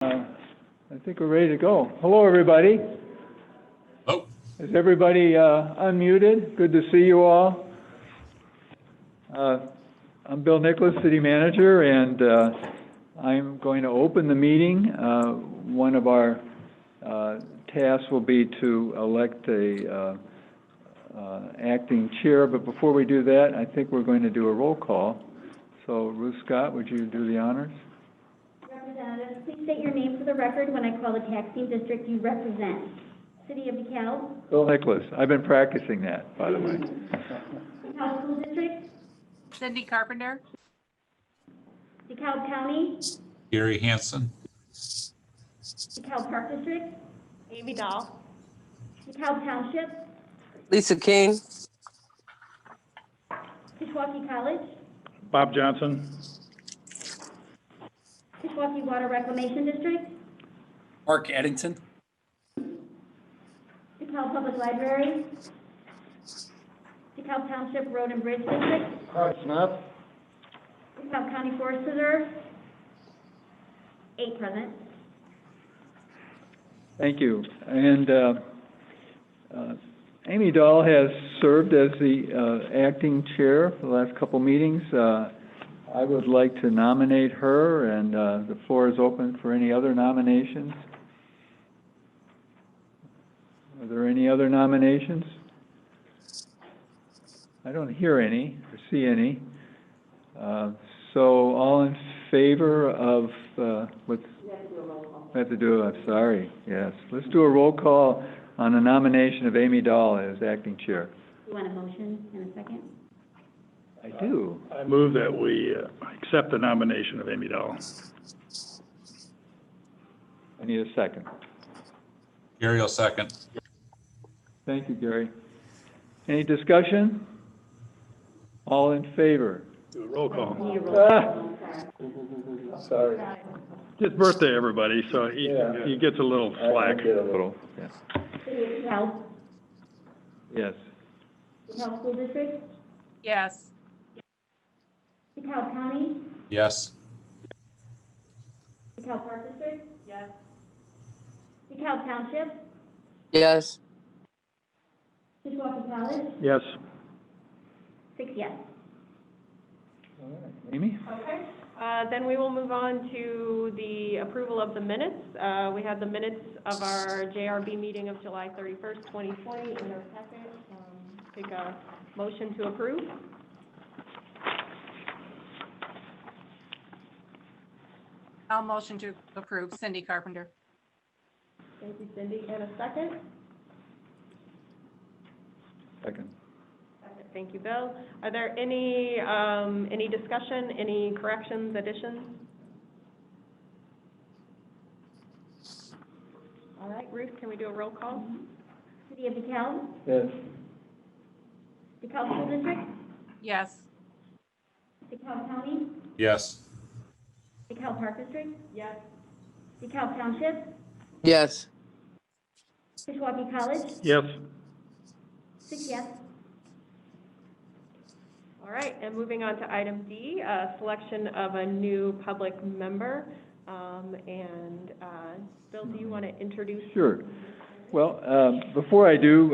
I think we're ready to go. Hello, everybody. Oh, Is everybody unmuted? Good to see you all. I'm Bill Nicholas, City Manager, and I'm going to open the meeting. One of our tasks will be to elect a acting chair, but before we do that, I think we're going to do a roll call. So, Ruth Scott, would you do the honors? Representatives, please state your name for the record when I call the taxing district you represent. City of DeKalb. Bill Nicholas. I've been practicing that, by the way. DeKalb School District. Cindy Carpenter. DeKalb County. Gary Hansen. DeKalb Park District. Amy Dahl. DeKalb Township. Lisa King. Kishwaukee College. Bob Johnson. Kishwaukee Water Reclamation District. Mark Eddington. DeKalb Public Library. DeKalb Township Road and Bridge District. Clark Smith. DeKalb County Forest Preserve. 8 present. Thank you. And Amy Dahl has served as the acting chair for the last couple meetings. I would like to nominate her, and the floor is open for any other nominations. Are there any other nominations? I don't hear any or see any. So all in favor of what's... We have to do, I'm sorry, yes. Let's do a roll call on the nomination of Amy Dahl as acting chair. You want a motion in a second? I do. I move that we accept the nomination of Amy Dahl. I need a second. Gary will second. Thank you, Gary. Any discussion? All in favor? Do a roll call. Need a roll call. Sorry. His birthday, everybody, so he gets a little slack. Little, yeah. City of DeKalb. Yes. DeKalb School District. Yes. DeKalb County. Yes. DeKalb Park District. Yes. DeKalb Township. Yes. Kishwaukee College. Yes. 6 yes. All right. Amy? Okay. Then we will move on to the approval of the minutes. We have the minutes of our JRB meeting of July 31st, 2020 in our packet. Take a motion to approve. I'll motion to approve. Cindy Carpenter. Thank you, Cindy. And a second? Second. Thank you, Bill. Are there any discussion, any corrections, additions? All right, Ruth, can we do a roll call? City of DeKalb. Yes. DeKalb School District. Yes. DeKalb County. Yes. DeKalb Park District. Yes. DeKalb Township. Yes. Kishwaukee College. Yes. 6 yes. All right, and moving on to item D, selection of a new public member. Bill, do you want to introduce? Sure. Well, before I do,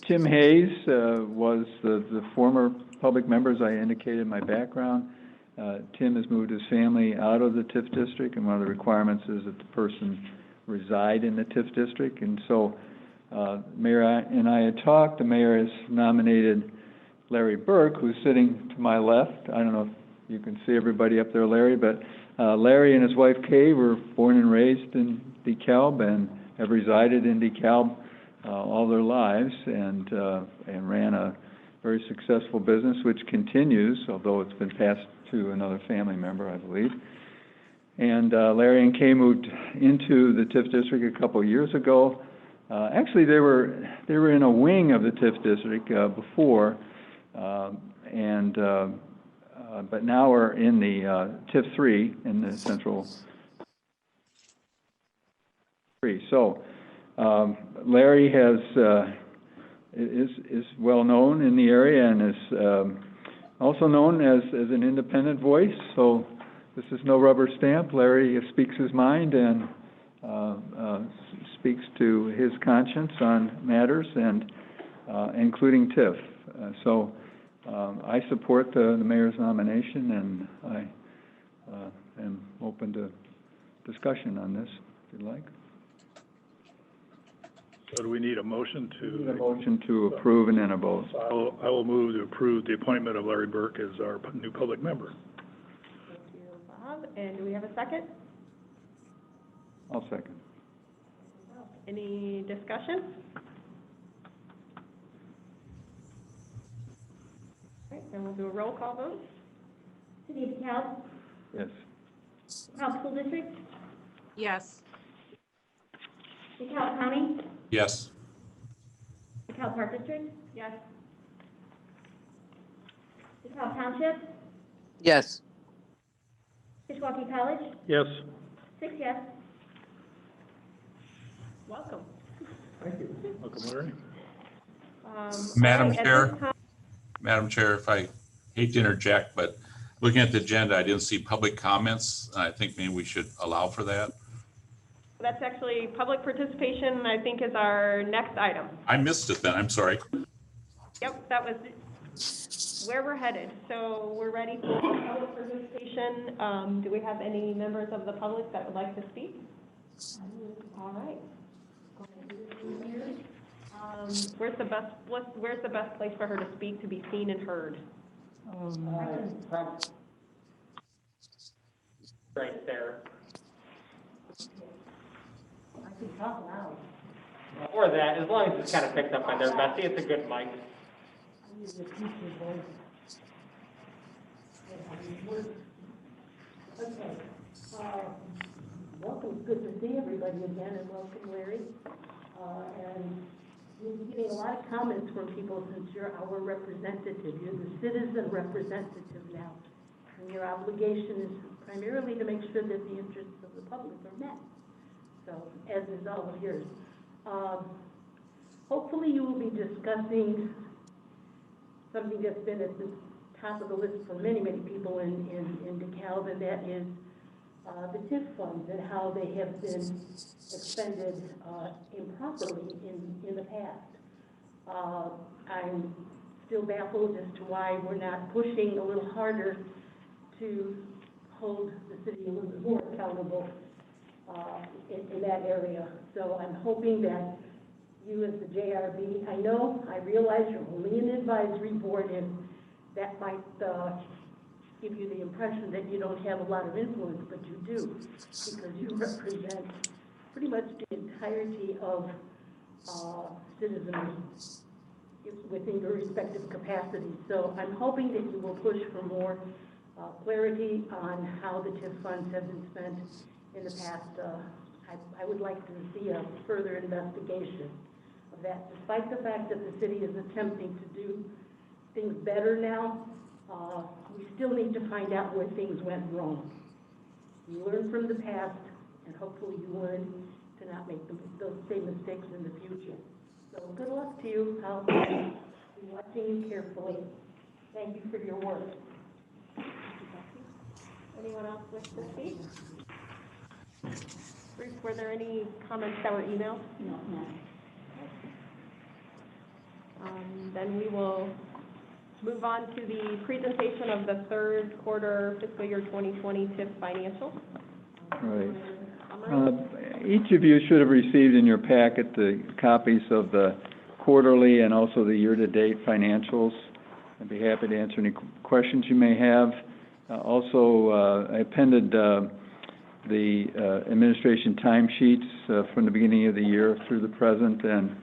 Tim Hayes was the former public member, as I indicated in my background. Tim has moved his family out of the TIF district, and one of the requirements is that the person reside in the TIF district. And so, Mayor and I had talked. The mayor has nominated Larry Burke, who's sitting to my left. I don't know if you can see everybody up there, Larry, but Larry and his wife Kay were born and raised in DeKalb and have resided in DeKalb all their lives, and ran a very successful business, which continues, although it's been passed to another family member, I believe. And Larry and Kay moved into the TIF district a couple years ago. Actually, they were in a wing of the TIF district before. But now we're in the TIF 3 in the central 3. So Larry is well known in the area and is also known as an independent voice. So This is no rubber stamp. Larry speaks his mind and speaks to his conscience on matters, and including TIF. So I support the mayor's nomination, and I am open to discussion on this, if you'd like. So do we need a motion Need a to? motion to approve and then a vote. I will move to approve the appointment of Larry Burke as our new public member. Thank you, Bob. And do we have a second? I'll second. Any discussion? All right, then we'll do a roll call vote. City of DeKalb, Yes. DeKalb School District, Yes. DeKalb County, Yes. DeKalb Park District, Yes. DeKalb Township, Yes. Kishwaukee College, Yes. 6 yes. Welcome. Welcome, Larry. Madam all right, at Chair? this time- Madam Chair, if I hate to interject, but looking at the agenda, I didn't see public comments. I think maybe we should allow for that. That's actually, public participation, I think, is our next item. I missed it then, I'm sorry. Yep, that was where we're headed. So we're ready for public participation. Do we have any members of the public that would like to speak? All right. Where's the best place for her to speak, to be seen and heard? Right there. I can talk loud. Or that, as long as it's kind of picked up on there, Betsy, it's a good mic. I use a teacher voice. Okay, welcome, good to see everybody again, and welcome, Larry. And we've been getting a lot of comments from people since you're our representative. You're the citizen representative now. And your obligation is primarily to make sure that the interests of the public are met. So, as is all of yours. Hopefully you will be discussing something that's been at the top of the list for many, many people in DeKalb, and that is the TIF funds and how they have been expended improperly in the past. I'm still baffled as to why we're not pushing a little harder to hold the city a little bit more accountable in that area. So I'm hoping that you as the JRB, I realize you're only an advisory board, and that might give you the impression that you don't have a lot of influence, but you do, because you represent pretty much the entirety of citizens within your respective capacities. So I'm hoping that you will push for more clarity on how the TIF funds have been spent in the past. I would like to see a further investigation of that, despite the fact that the city is attempting to do things better now. We still need to find out where things went wrong. You learn from the past, and hopefully you learn to not make those same mistakes in the future. So good luck to you. I'll be watching you carefully. Thank you for your work. Anyone else wish to speak? Bruce, were there any comments that were emailed? No. Then we will move on to the presentation of the third quarter fiscal year 2020 TIF financials. Right. Summary. Each of you should have received in your packet the copies of the quarterly and also the year-to-date financials. I'd be happy to answer any questions you may have. Also, I appended the administration timesheets from the beginning of the year through the present, and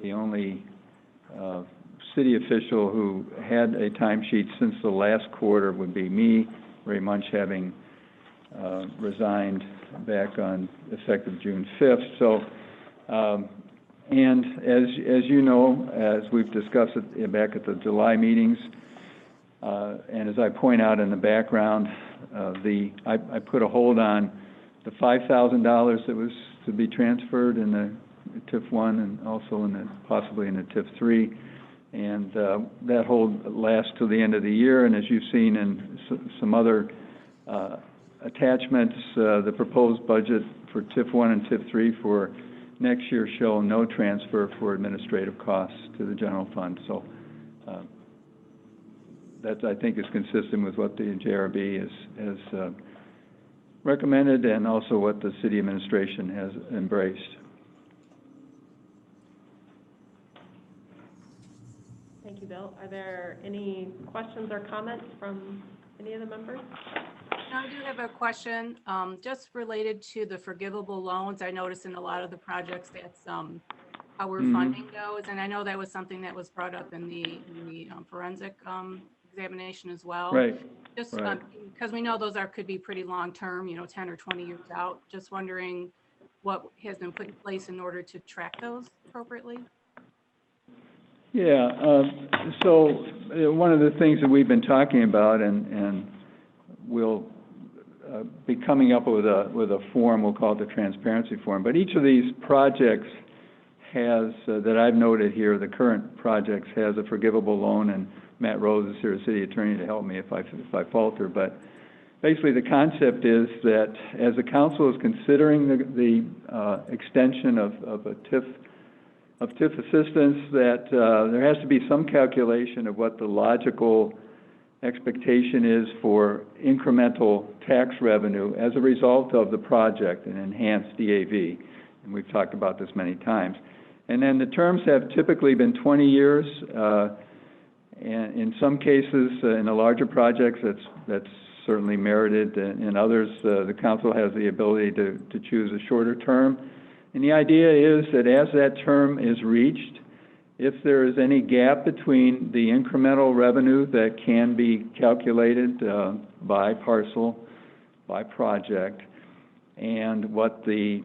the only city official who had a timesheet since the last quarter would be me, Ray Munch, having resigned back on effective June 5th. So, and as you know, as we've discussed it back at the July meetings, and as I point out in the background, I put a hold on the $5,000 that was to be transferred in the TIF 1 and also in possibly in the TIF 3. And that hold lasts till the end of the year. And as you've seen in some other attachments, the proposed budget for TIF 1 and TIF 3 for next year show no transfer for administrative costs to the general fund. So that, I think, is consistent with what the JRB has recommended and also what the city administration has embraced. Thank you, Bill. Are there any questions or comments from any of the members? I do have a question, just related to the forgivable loans. I noticed in a lot of the projects that's how we're funding those, and I know that was something that was brought up in the forensic examination as well. Right. Just right. because we know those could be pretty long-term, 10 or 20 years out. Just wondering what has been put in place in order to track those appropriately? Yeah, so one of the things that we've been talking about, and we'll be coming up with a form, we'll call it the transparency form, but each of these projects has, that I've noted here, the current projects has a forgivable loan, and Matt Rose is here, the city attorney, to help me if I falter, but basically the concept is that as the council is considering the extension of a TIF assistance, that there has to be some calculation of what the logical expectation is for incremental tax revenue as a result of the project, an enhanced DAV, and we've talked about this many times. And then the terms have typically been 20 years, and in some cases, in the larger projects, that's certainly merited. In others, the council has the ability to choose a shorter term. And the idea is that as that term is reached, if there is any gap between the incremental revenue that can be calculated by parcel, by project, and what the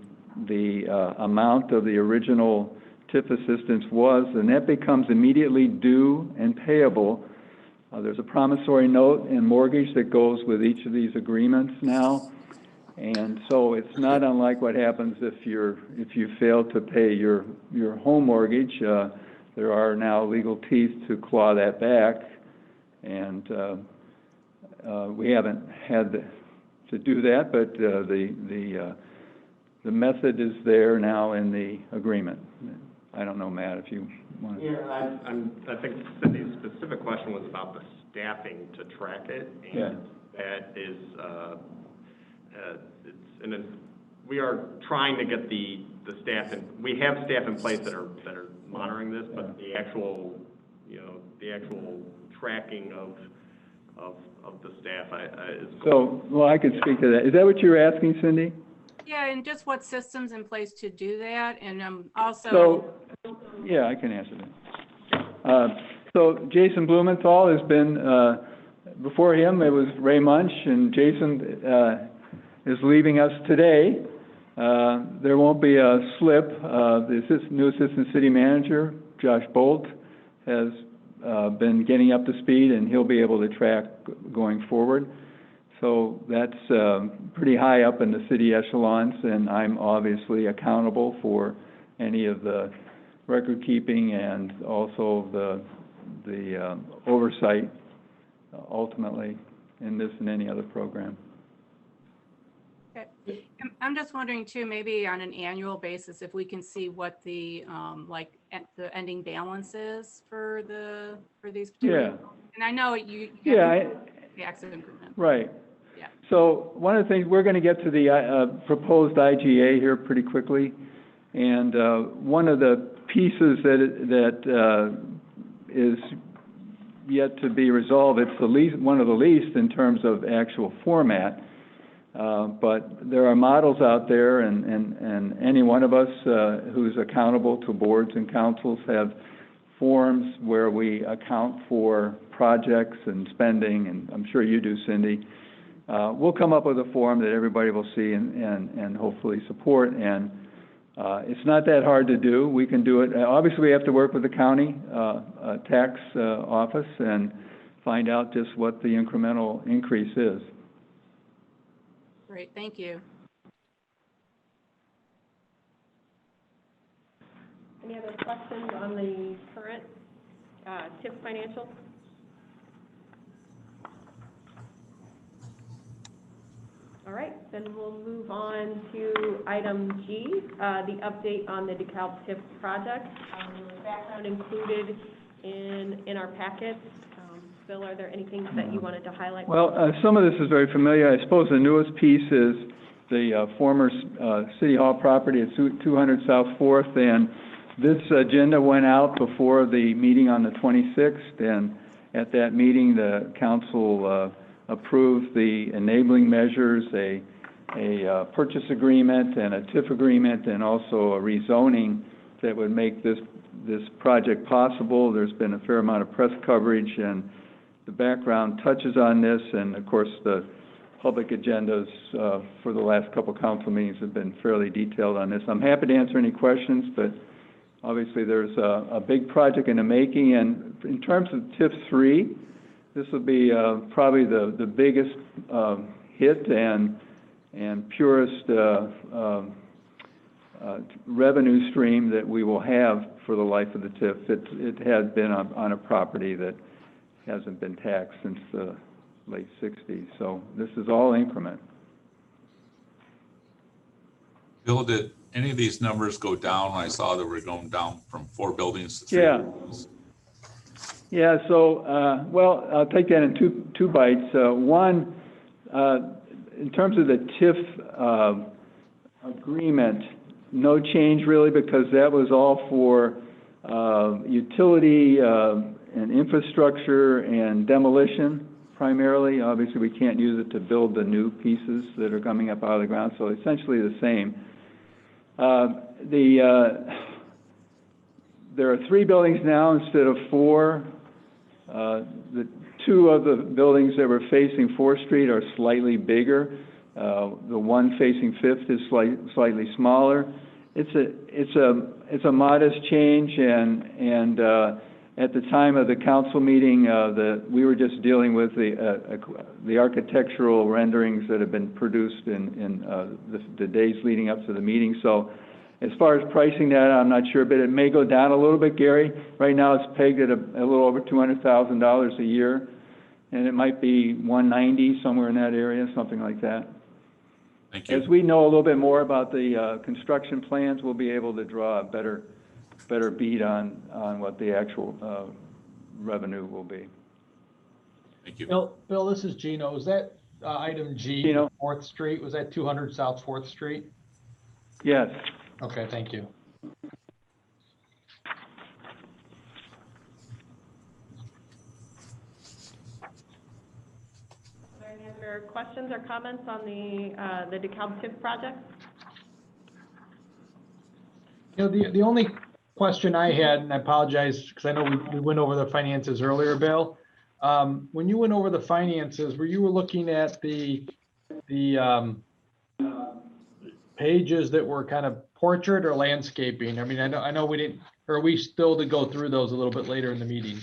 amount of the original TIF assistance was, then that becomes immediately due and payable. There's a promissory note and mortgage that goes with each of these agreements now. And so it's not unlike what happens if you fail to pay your home mortgage. There are now legal teeth to claw that back, and we haven't had to do that, but the method is there now in the agreement. I don't know, Matt, if you want to. Yeah, I think Cindy's specific question was about the staffing to track it, and that is, we are trying to get the staff in. We have staff in place that are monitoring this, but the actual tracking of the staff is. So, well, I could speak to that. Is that what you were asking, Cindy? Yeah, and just what systems in place to do that, and also. So, yeah, I can answer that. So Jason Blumenthal has been, before him it was Ray Munch, and Jason is leaving us today. There won't be a slip. The new assistant city manager, Josh Bolt, has been getting up to speed, and he'll be able to track going forward. So that's pretty high up in the city echelons, and I'm obviously accountable for any of the record keeping and also the oversight ultimately in this and any other program. Okay. I'm just wondering too, maybe on an annual basis, if we can see what the the ending balance is for these particular. And I know you the accident improvement. Right. Yeah. So one of the things, we're going to get to the proposed IGA here pretty quickly, and one of the pieces that is yet to be resolved, it's the least, one of the least in terms of actual format, but there are models out there, and any one of us who's accountable to boards and councils have forms where we account for projects and spending, and I'm sure you do, Cindy. We'll come up with a form that everybody will see and hopefully support, and it's not that hard to do. We can do it. Obviously, we have to work with the county tax office and find out just what the incremental increase is. Great, thank you. Any other questions on the current TIF financials? All right, then we'll move on to item G, the update on the DeKalb TIF project. There was background included in our packets. Bill, are there any things that you wanted to highlight? Well, some of this is very familiar. I suppose the newest piece is the former City Hall property at 200 South 4th, and this agenda went out before the meeting on the 26th, and at that meeting, the council approved the enabling measures, a purchase agreement and a TIF agreement, and also a rezoning that would make this project possible. There's been a fair amount of press coverage, and the background touches on this, and of course the public agendas for the last couple council meetings have been fairly detailed on this. I'm happy to answer any questions, but obviously there's a big project in the making, and in terms of TIF 3, this will be probably the biggest hit and purest revenue stream that we will have for the life of the TIF. It has been on a property that hasn't been taxed since the late 60s, so this is all increment. Bill, did any of these numbers go down? I saw that we're going down from 4 buildings to 3 Yeah. buildings. Yeah, so, well, I'll take that in two bites. One, in terms of the TIF agreement, no change really, because that was all for utility and infrastructure and demolition primarily. Obviously, we can't use it to build the new pieces that are coming up out of the ground, so essentially the same. There are 3 buildings now instead of 4. The 2 of the buildings that were facing 4th Street are slightly bigger. The one facing 5th is slightly smaller. It's a modest change, and at the time of the council meeting, we were just dealing with the architectural renderings that have been produced in the days leading up to the meeting. So as far as pricing that, I'm not sure, but it may go down a little bit, Gary. Right now it's pegged at a little over $200,000 a year, and it might be $190, somewhere in that area, something like that. Thank you. As we know a little bit more about the construction plans, we'll be able to draw a better beat on what the actual revenue will be. Thank you. Bill, this is Gino. Was that item G, Gino? 4th Street? Was that 200 South 4th Street? Yes. Okay, thank you. Are there any other questions or comments on the DeKalb TIF project? You know, the only question I had, and I apologize because I know we went over the finances earlier, Bill. When you went over the finances, were you looking at the pages that were kind of portrait or landscaping? I mean, I know we didn't, or are we still to go through those a little bit later in the meeting?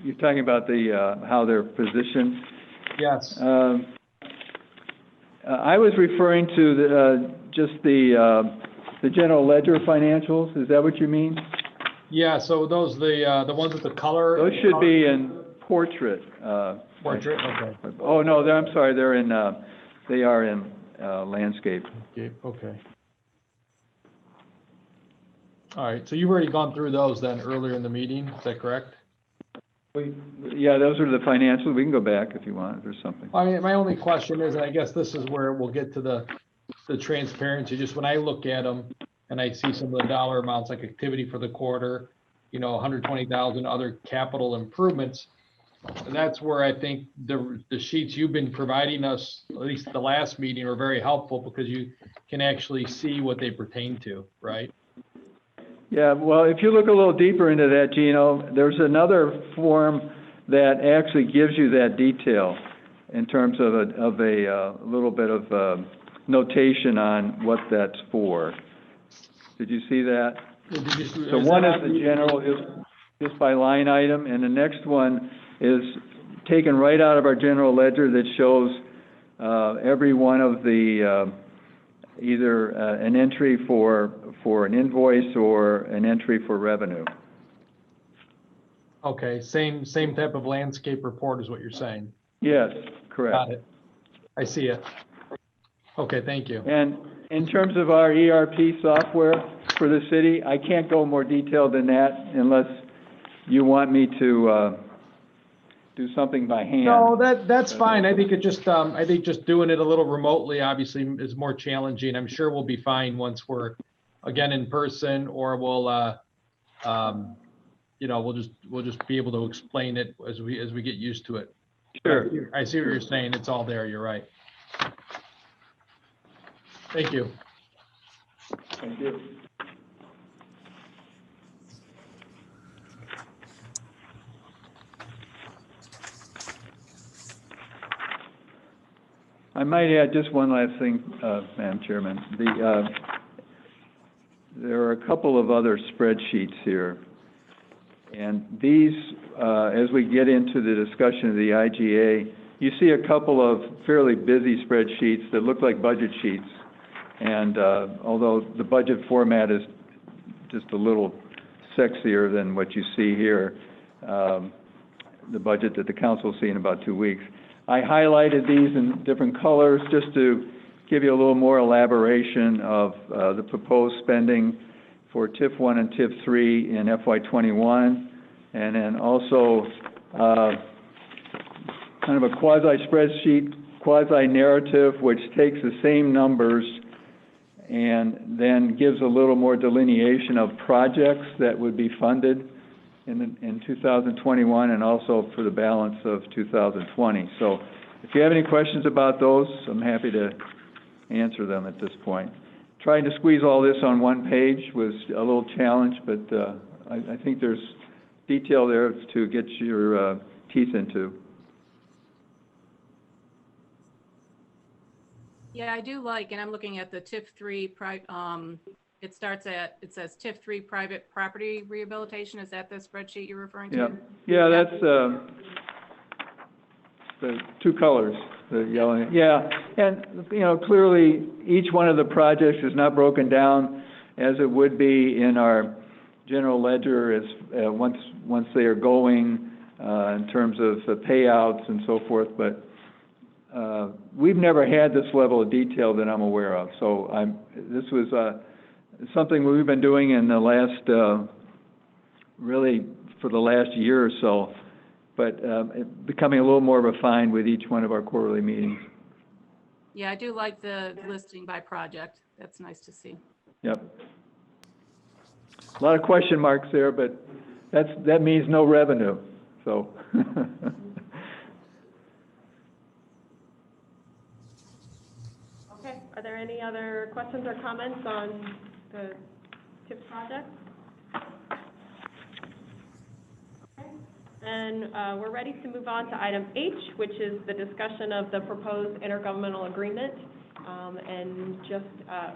You're talking about how they're positioned? Yes. I was referring to just the general ledger financials. Is that what you mean? Yeah. So those the ones with the color. Those should be in portrait. Portrait. Okay. Oh no, I'm sorry. They are in landscape. Okay. All right. So you've already gone through those then earlier in the meeting. Is that correct? Yeah, those are the financials. We can go back if you want, if there's something. I mean, my only question is, and I guess this is where we'll get to the transparency, just when I look at them and I see some of the dollar amounts, like activity for the quarter, 120,000 other capital improvements, that's where I think the sheets you've been providing us, at least the last meeting, are very helpful because you can actually see what they pertain to, right? Yeah, well, if you look a little deeper into that, Gino, there's another form that actually gives you that detail in terms of a little bit of notation on what that's for. Did you see that? So one is the general, just by line item, and the next one is taken right out of our general ledger that shows every one of the either an entry for an invoice or an entry for revenue. Okay, same type of landscape report is what you're saying. Yes, correct. Got it. I see it. Okay, thank you. And in terms of our ERP software for the city, I can't go more detailed than that unless you want me to do something by hand. No, that's fine. I think I think just doing it a little remotely obviously is more challenging. I'm sure we'll be fine once we're again in person, or we'll we'll just be able to explain it as we get used to it. Sure. I see what you're saying. It's all there. You're right. Thank you. Thank you. I might add just one last thing, Madam Chairman. There are a couple of other spreadsheets here. And these, as we get into the discussion of the IGA, you see a couple of fairly busy spreadsheets that look like budget sheets. And although the budget format is just a little sexier than what you see here, the budget that the council will see in about 2 weeks, I highlighted these in different colors just to give you a little more elaboration of the proposed spending for TIF 1 and TIF 3 in FY21, and then also kind of a quasi-spreadsheet, quasi-narrative, which takes the same numbers and then gives a little more delineation of projects that would be funded in 2021 and also for the balance of 2020. So if you have any questions about those, I'm happy to answer them at this point. Trying to squeeze all this on one page was a little challenge, but I think there's detail there to get your teeth into. Yeah, I do like, and I'm looking at the TIF 3, it says TIF 3 private property rehabilitation. Is that the spreadsheet you're referring to? Yeah, that's the two colors, the yellow. Yeah, and clearly each one of the projects is not broken down as it would be in our general ledger as once they are going in terms of payouts and so forth. But we've never had this level of detail that I'm aware of. So this was something we've been doing in the last, really for the last year or so, but becoming a little more refined with each one of our quarterly meetings. Yeah, I do like the listing by project. That's nice to see. Yep. A lot of question marks there, but that means no revenue, so. Okay, are there any other questions or comments on the TIP project? Okay. And we're ready to move on to item H, which is the discussion of the proposed intergovernmental agreement. And just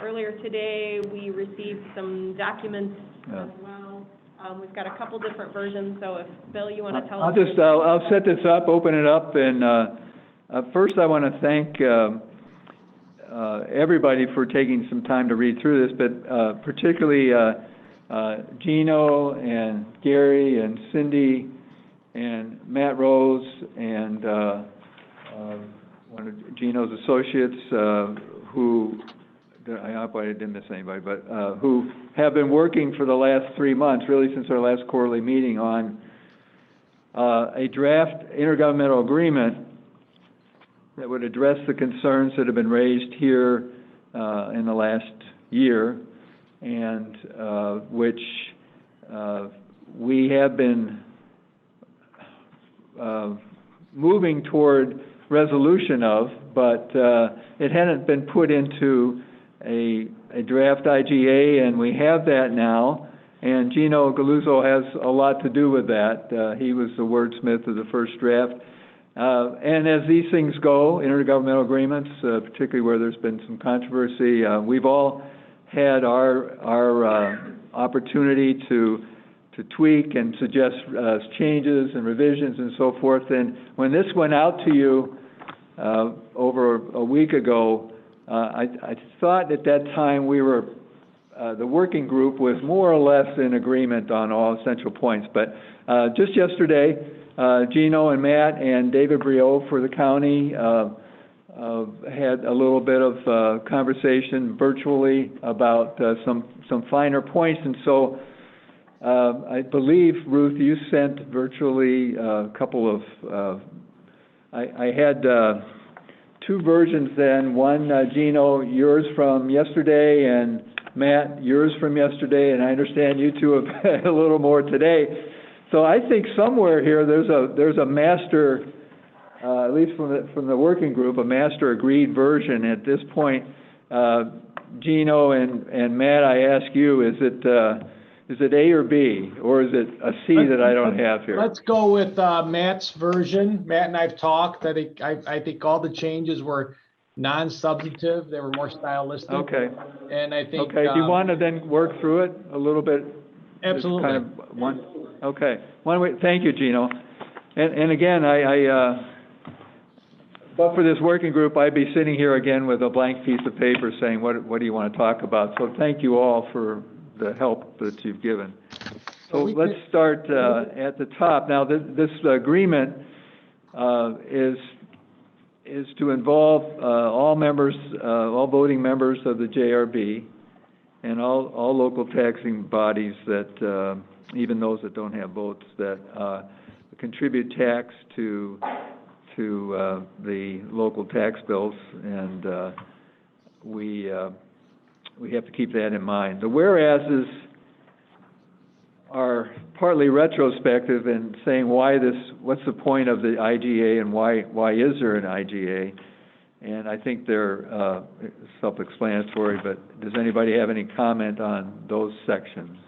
earlier today, we received some documents as well. We've got a couple different versions, so if, Bill, you want to tell us? I'll set this up, open it up, and first I want to thank everybody for taking some time to read through this, but particularly Gino and Gary and Cindy and Matt Rose and one of Gino's associates who, I hope I didn't miss anybody, but who have been working for the last 3 months, really since our last quarterly meeting, on a draft intergovernmental agreement that would address the concerns that have been raised here in the last year, and which we have been moving toward resolution of, but it hadn't been put into a draft IGA, and we have that now, and Gino Galuzzo has a lot to do with that. He was the wordsmith of the first draft. And as these things go, intergovernmental agreements, particularly where there's been some controversy, we've all had our opportunity to tweak and suggest changes and revisions and so forth. And when this went out to you over a week ago, I thought at that time we were the working group was more or less in agreement on all essential points. But just yesterday, Gino and Matt and David Briot for the county had a little bit of conversation virtually about some finer points. And so I believe, Ruth, you sent virtually a couple of, I had two versions then. One, Gino, yours from yesterday, and Matt, yours from yesterday, and I understand you two have had a little more today. So I think somewhere here there's a master, at least from the working group, a master agreed version. At this point, Gino and Matt, I ask you, is it A or B, or is it a C that I don't have here? Let's go with Matt's version. Matt and I've talked. I think all the changes were non-substantive. They were more stylistic. Okay. And I think. Okay. Do you want to then work through it a little bit? Absolutely. Kind of one. Okay. Thank you, Gino. And again, but for this working group, I'd be sitting here again with a blank piece of paper saying, what do you want to talk about? So thank you all for the help that you've given. So let's start at the top. Now, this agreement is to involve all members, all voting members of the JRB, and all local taxing bodies that, even those that don't have votes, that contribute tax to the local tax bills, and we have to keep that in mind. The whereases are partly retrospective in saying what's the point of the IGA and why is there an IGA? And I think they're self-explanatory, but does anybody have any comment on those sections?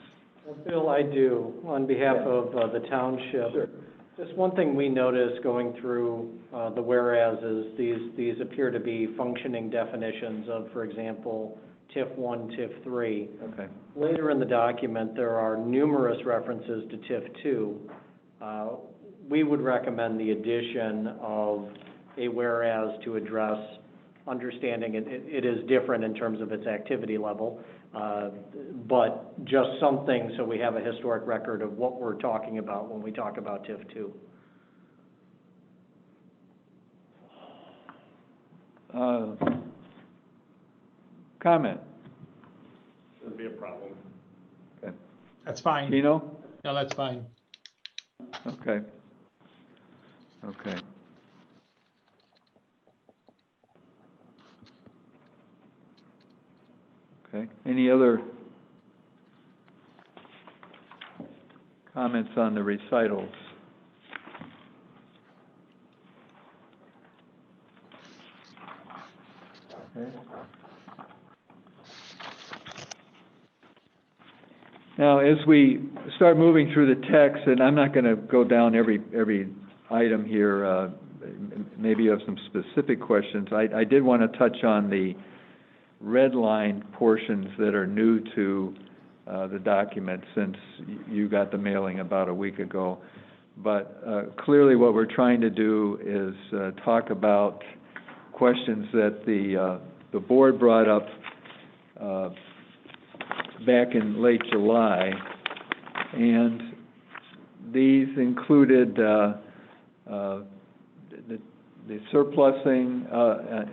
Well, Bill, I do, on behalf of the township. Sure. Just one thing we noticed going through the whereases, these appear to be functioning definitions of, for example, TIF 1, TIF 3. Okay. Later in the document, there are numerous references to TIF 2. We would recommend the addition of a whereas to address understanding it is different in terms of its activity level, but just something so we have a historic record of what we're talking about when we talk about TIF 2. Comment? Shouldn't be a problem. Okay. That's fine. Gino? No, that's fine. Okay. Okay. Okay. Any other comments on the recitals? Okay. Now, as we start moving through the text, and I'm not going to go down every item here, maybe you have some specific questions. I did want to touch on the red line portions that are new to the document since you got the mailing about a week ago. But clearly what we're trying to do is talk about questions that the board brought up back in late July, and these included the surplusing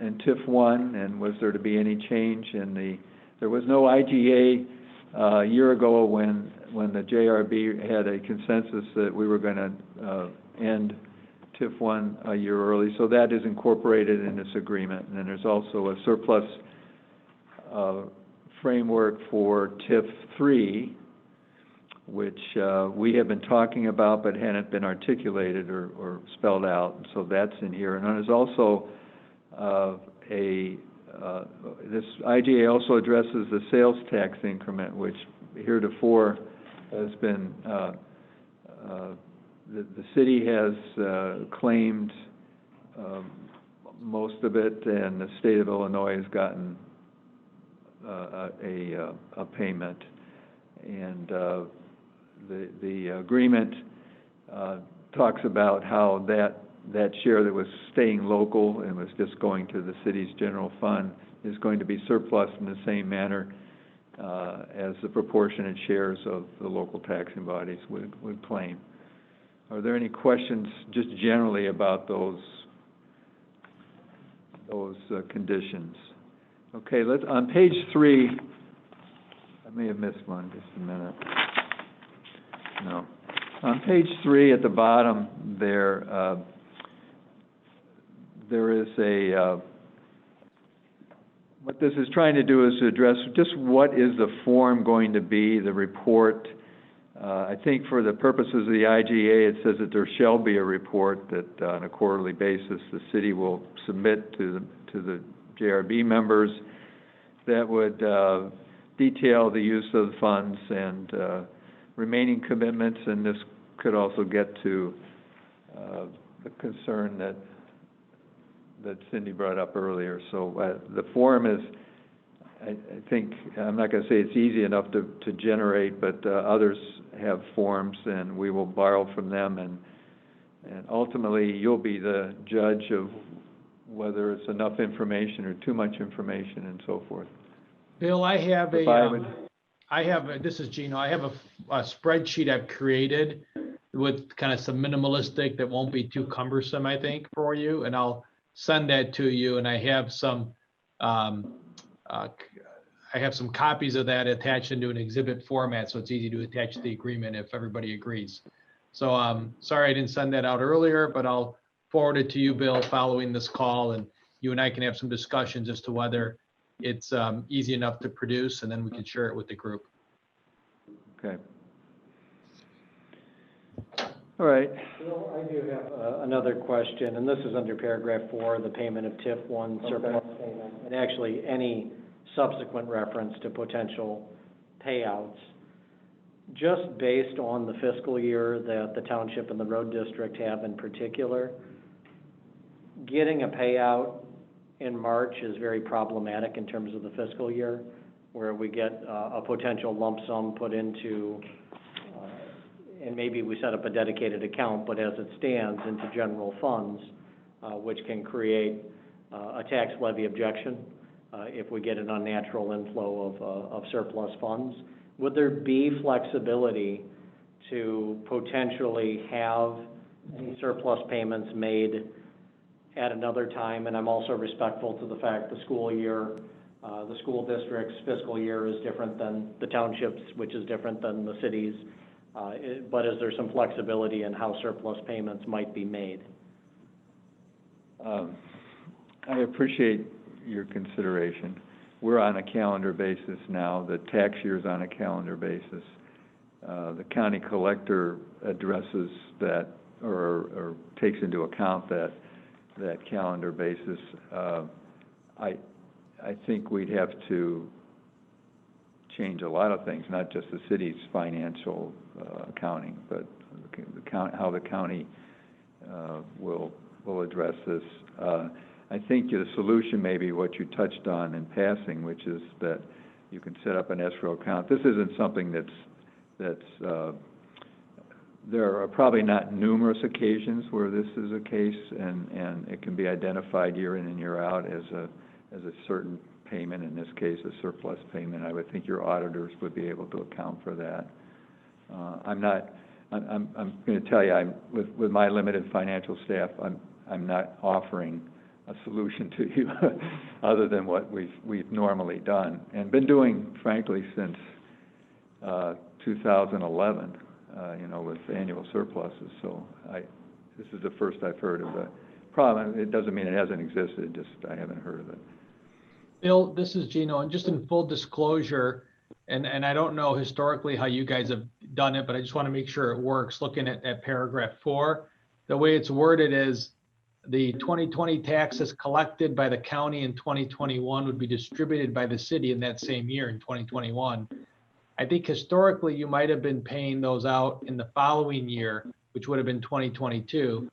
in TIF 1, and was there to be any change in there was no IGA a year ago when the JRB had a consensus that we were going to end TIF 1 a year early, so that is incorporated in this agreement. And then there's also a surplus framework for TIF 3, which we have been talking about but hadn't been articulated or spelled out, so that's in here. And then there's also this IGA also addresses the sales tax increment, which heretofore has been, the city has claimed most of it, and the state of Illinois has gotten a payment. And the agreement talks about how that share that was staying local and was just going to the city's general fund is going to be surplus in the same manner as the proportionate shares of the local taxing bodies would claim. Are there any questions just generally about those conditions? Okay, on page 3, I may have missed one, just a minute. No. On page 3 at the bottom there is what this is trying to do is to address just what is the form going to be, the report. I think for the purposes of the IGA, it says that there shall be a report that on a quarterly basis the city will submit to the JRB members that would detail the use of the funds and remaining commitments, and this could also get to the concern that Cindy brought up earlier. So the form is, I think, I'm not going to say it's easy enough to generate, but others have forms, and we will borrow from them, and ultimately you'll be the judge of whether it's enough information or too much information and so forth. Bill, I have this is Gino, I have a spreadsheet I've created with kind of some minimalistic that won't be too cumbersome, I think, for you, and I'll send that to you, and I have some copies of that attached into an exhibit format, so it's easy to attach to the agreement if everybody agrees. So sorry I didn't send that out earlier, but I'll forward it to you, Bill, following this call, and you and I can have some discussions as to whether it's easy enough to produce, and then we can share it with the group. Okay. All right. Bill, I do have another question, and this is under paragraph 4, the payment of TIF 1 surplus payment, and actually any subsequent reference to potential payouts. Just based on the fiscal year that the township and the road district have in particular, getting a payout in March is very problematic in terms of the fiscal year, where we get a potential lump sum put into and maybe we set up a dedicated account, but as it stands, into general funds, which can create a tax levy objection if we get an unnatural inflow of surplus funds. Would there be flexibility to potentially have any surplus payments made at another time? And I'm also respectful to the fact the school district's fiscal year is different than the township's, which is different than the city's. But is there some flexibility in how surplus payments might be made? I appreciate your consideration. We're on a calendar basis now. The tax year's on a calendar basis. The county collector addresses that or takes into account that calendar basis. I think we'd have to change a lot of things, not just the city's financial accounting, but how the county will address this. I think the solution may be what you touched on in passing, which is that you can set up an escrow account. This isn't something that's there are probably not numerous occasions where this is a case, and it can be identified year in and year out as a certain payment, in this case a surplus payment. I would think your auditors would be able to account for that. I'm going to tell you, with my limited financial staff, I'm not offering a solution to you other than what we've normally done and been doing, frankly, since 2011. With annual surpluses. So this is the first I've heard of the problem. It doesn't mean it hasn't existed, just I haven't heard of it. Bill, this is Gino, and just in full disclosure, and I don't know historically how you guys have done it, but I just want to make sure it works. Looking at paragraph 4, the way it's worded is the 2020 taxes collected by the county in 2021 would be distributed by the city in that same year in 2021. I think historically you might have been paying those out in the following year, which would have been 2022.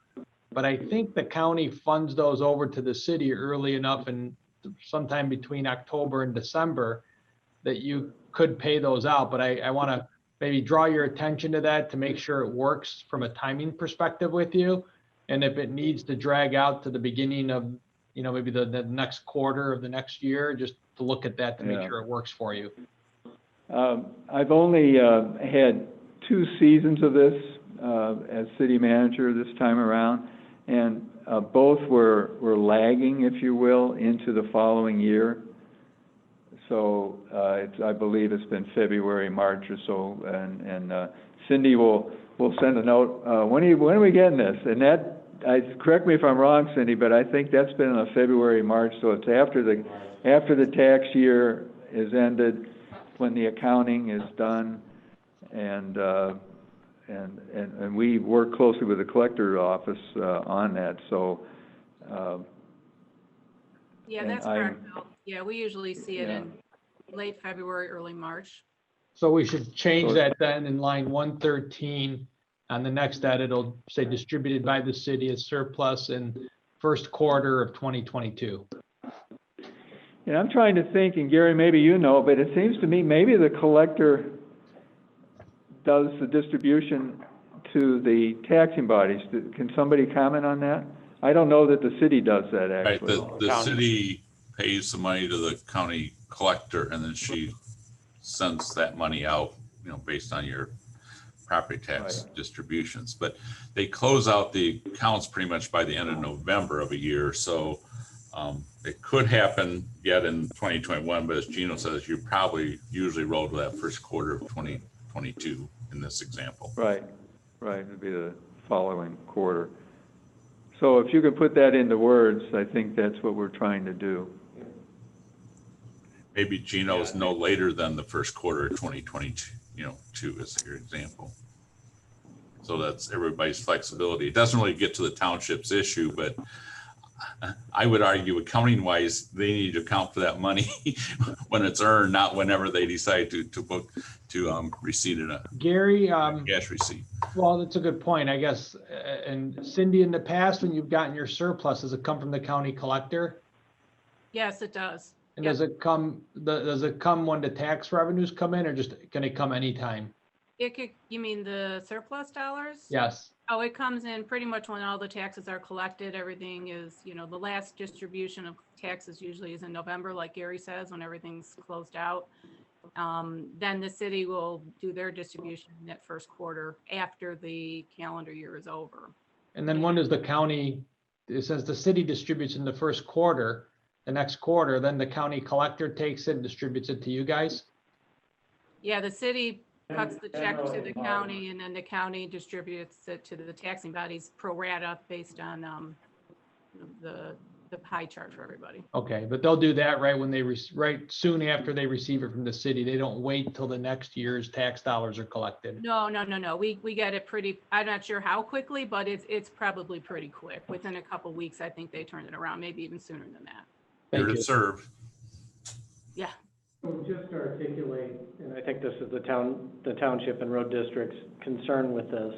But I think the county funds those over to the city early enough, and sometime between October and December, that you could pay those out. But I want to maybe draw your attention to that to make sure it works from a timing perspective with you. And if it needs to drag out to the beginning of, maybe the next quarter of the next year, just to look at that to make sure it works for you. I've only had 2 seasons of this as city manager this time around, and both were lagging, if you will, into the following year. So I believe it's been February, March or so, and Cindy will send a note. When are we getting this? And that, correct me if I'm wrong, Cindy, but I think that's been in a February, March, so it's after the tax year is ended, when the accounting is done, and we work closely with the collector office on that. So. Yeah, that's correct, Bill. Yeah, we usually see it in late February, early March. So we should change that then in line 113. On the next edit, it'll say distributed by the city as surplus in first quarter of 2022. And I'm trying to think, and Gary, maybe you know, but it seems to me maybe the collector does the distribution to the taxing bodies. Can somebody comment on that? I don't know that the city does that, actually. Right, the city pays the money to the county collector, and then she sends that money out, based on your property tax distributions. But they close out the accounts pretty much by the end of November of a year. So it could happen yet in 2021, but as Gino says, you probably usually roll to that first quarter of 2022 in this example. Right, it'd be the following quarter. So if you could put that into words, I think that's what we're trying to do. Maybe Gino's no later than the first quarter of 2022, as your example. So that's everybody's flexibility. It doesn't really get to the township's issue, but I would argue accounting wise, they need to account for that money when it's earned, not whenever they decide to receipt in a Gary, cash receipt. well, that's a good point, I guess. And Cindy, in the past, when you've gotten your surplus, does it come from the county collector? Yes, it does. And Yep. does it come when the tax revenues come in, or just can it come anytime? You mean the surplus dollars? Yes. Oh, it comes in pretty much when all the taxes are collected. Everything is, the last distribution of taxes usually is in November, like Gary says, when everything's closed out. Then the city will do their distribution in that first quarter after the calendar year is over. And then when does the county, it says the city distributes in the first quarter, the next quarter, then the county collector takes it and distributes it to you guys? Yeah, the city cuts the check to the county, and then the county distributes it to the taxing bodies pro rata based on the pie chart for everybody. Okay, but they'll do that right when right soon after they receive it from the city. They don't wait till the next year's tax dollars are collected. No. We get it pretty, I'm not sure how quickly, but it's probably pretty quick. Within a couple of weeks, I think they turn it around, maybe even sooner than that. Here to serve. Yeah. Just to articulate, and I think this is the township and road district's concern with this,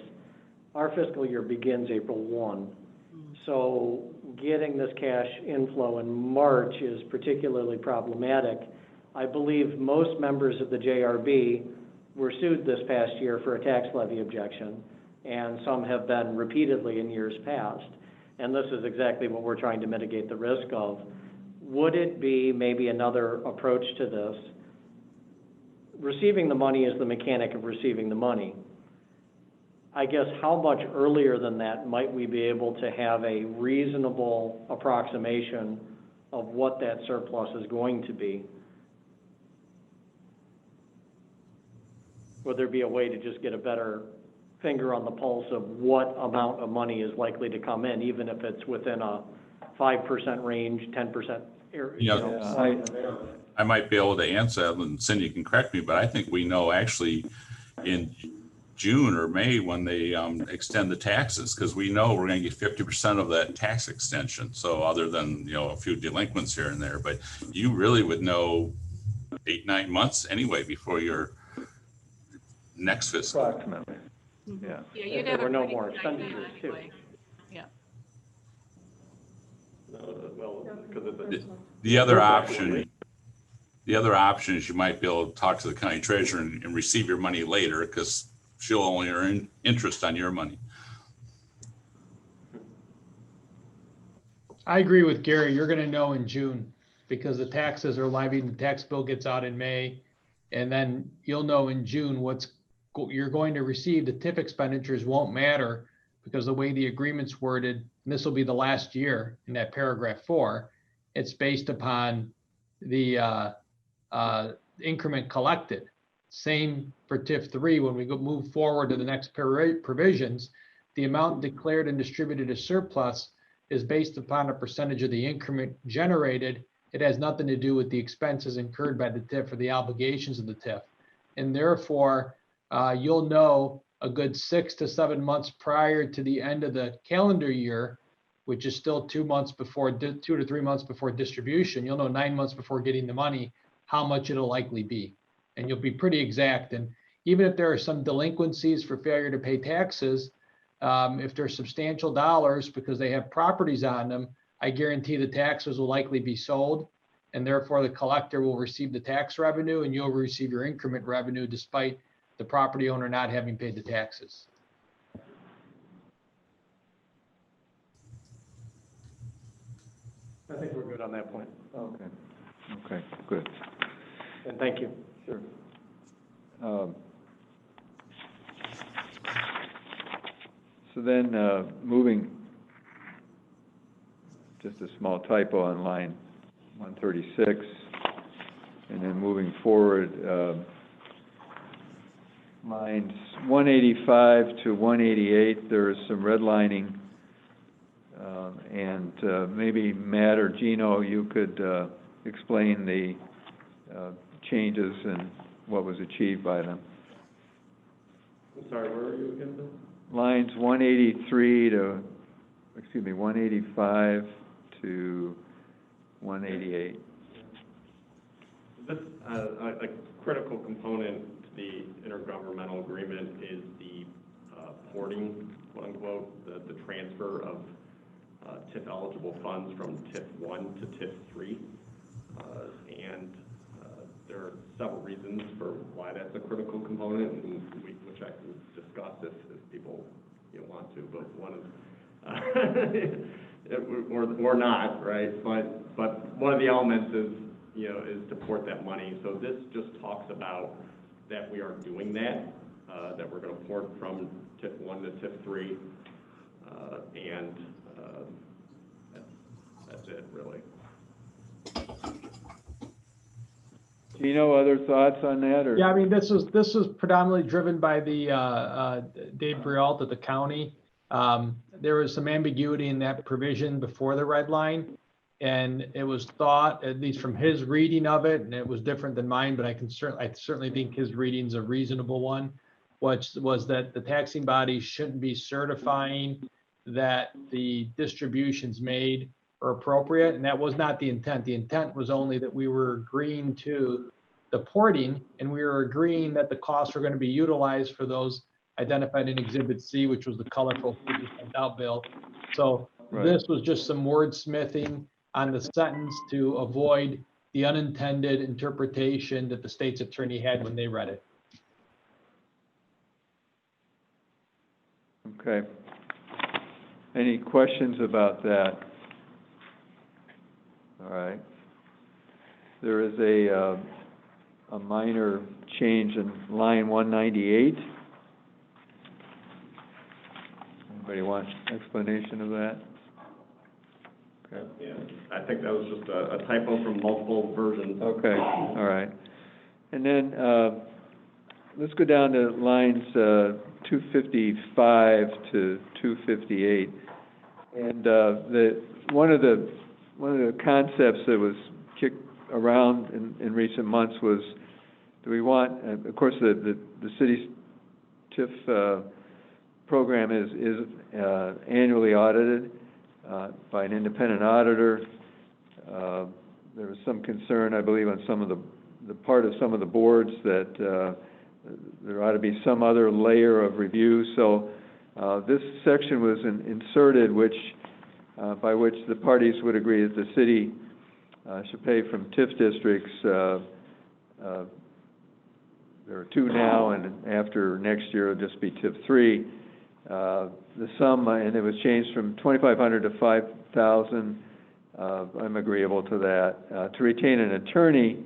our fiscal year begins April 1. So getting this cash inflow in March is particularly problematic. I believe most members of the JRB were sued this past year for a tax levy objection, and some have been repeatedly in years past. And this is exactly what we're trying to mitigate the risk of. Would it be maybe another approach to this? Receiving the money is the mechanic of receiving the money. I guess how much earlier than that might we be able to have a reasonable approximation of what that surplus is going to be? Would there be a way to just get a better finger on the pulse of what amount of money is likely to come in, even if it's within a 5% range, 10%? I might be able to answer that, and Cindy can correct me, but I think we know actually in June or May when they extend the taxes, because we know we're going to get 50% of that tax extension. So other than, a few delinquents here and there, but you really would know 8-9 months anyway before your next fiscal. Approximately, yeah. Yeah, you'd There have were a no pretty more good idea expenditures, too. anyway. Yeah. The other option is you might be able to talk to the county treasurer and receive your money later, because she'll only earn interest on your money. I agree with Gary. You're going to know in June because the taxes are levied and the tax bill gets out in May. And then you'll know in June you're going to receive. The TIF expenditures won't matter because the way the agreement's worded, and this will be the last year in that paragraph 4, it's based upon the increment collected. Same for TIF 3, when we move forward to the next provisions, the amount declared and distributed as surplus is based upon a percentage of the increment generated. It has nothing to do with the expenses incurred by the TIF or the obligations of the TIF. And therefore, you'll know a good 6 to 7 months prior to the end of the calendar year, which is still 2 to 3 months before distribution. You'll know 9 months before getting the money how much it'll likely be. And you'll be pretty exact. And even if there are some delinquencies for failure to pay taxes, if they're substantial dollars because they have properties on them, I guarantee the taxes will likely be sold, and therefore the collector will receive the tax revenue and you'll receive your increment revenue despite the property owner not having paid the taxes. I think we're good on that point. Okay. Okay, good. And thank you. Sure. So then, moving, just a small typo on line 136, and then moving forward, lines 185 to 188, there is some redlining, and maybe Matt or Gino, you could explain the changes and what was achieved by them. I'm sorry, where are you again, Bill? Lines 185 to 188. This, a critical component to the intergovernmental agreement is the porting, quote unquote, the transfer of TIF eligible funds from TIF 1 to TIF 3. And there are several reasons for why that's a critical component, and which I can discuss if people want to, but one of or not, right? But one of the elements is is to port that money. So this just talks about that we are doing that, that we're going to port from TIF 1 to TIF 3, and that's it, really. Gino, other thoughts on that? Or? Yeah, I mean, this was predominantly driven by the Dave Brialt at the county. There was some ambiguity in that provision before the red line, and it was thought, at least from his reading of it, and it was different than mine, but I certainly think his reading's a reasonable one, which was that the taxing body shouldn't be certifying that the distributions made are appropriate, and that was not the intent. The intent was only that we were agreeing to the porting, and we were agreeing that the costs were going to be utilized for those identified in Exhibit C, which was the colorful figures sent out bill. So This was just some wordsmithing on the sentence to avoid the unintended interpretation that the state's attorney had when they read it. Okay. Any questions about that? All right. There is a minor change in line 198. Anybody want explanation of that? Okay. Yeah, I think that was just a typo from multiple versions. Okay, all right. And then let's go down to lines 255 to 258. And one of the concepts that was kicked around in recent months was, do we want, of course, the city's TIF program is annually audited by an independent auditor. There was some concern, I believe, on some of the part of some of the boards that there ought to be some other layer of review. So this section was inserted, by which the parties would agree that the city should pay from TIF districts. There are 2 now, and after next year it'll just be TIF 3. The sum, and it was changed from $2,500 to $5,000. I'm agreeable to that. To retain an attorney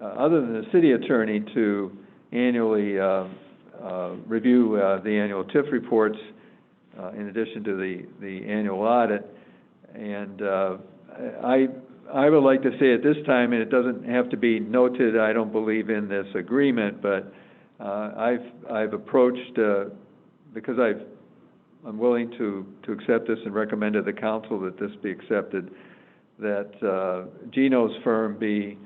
other than the city attorney, to annually review the annual TIF reports in addition to the annual audit. And I would like to say at this time, and it doesn't have to be noted, I don't believe in this agreement, but I've approached, because I'm willing to accept this and recommend to the council that this be accepted, that Gino's firm be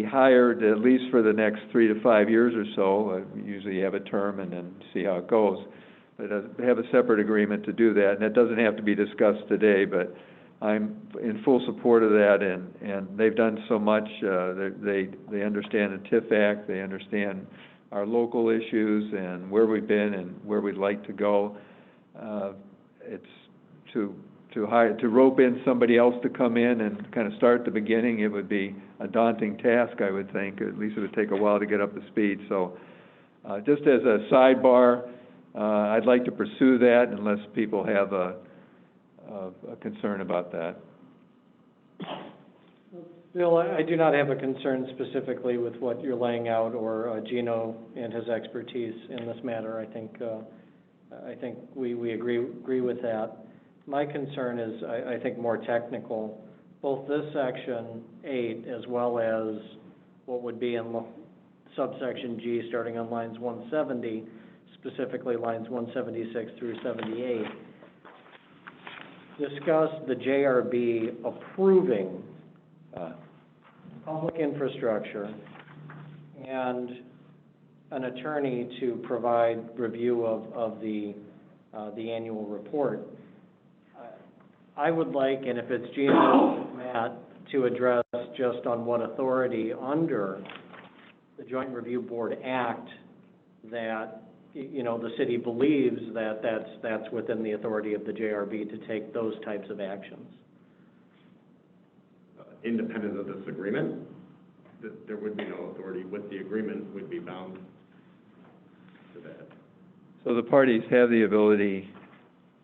hired at least for the next 3 to 5 years or so. We usually have a term and then see how it goes. But have a separate agreement to do that, and it doesn't have to be discussed today, but I'm in full support of that, and they've done so much. They understand the TIF Act, they understand our local issues and where we've been and where we'd like to go. It's to rope in somebody else to come in and kind of start at the beginning, it would be a daunting task, I would think. At least it would take a while to get up to speed. So just as a sidebar, I'd like to pursue that unless people have a concern about that. Bill, I do not have a concern specifically with what you're laying out or Gino and his expertise in this matter. I think we agree with that. My concern is, I think, more technical. Both this section 8 as well as what would be in subsection G starting on lines 170, specifically lines 176 through 78, discuss the JRB approving public infrastructure and an attorney to provide review of the annual report. I would like, and if it's Gino, Matt, to address just on what authority under the Joint Review Board Act that, you know, the city believes that that's within the authority of the JRB to take those types of actions. Independent of this agreement, there would be no authority. With the agreement, we'd be bound to that. So the parties have the ability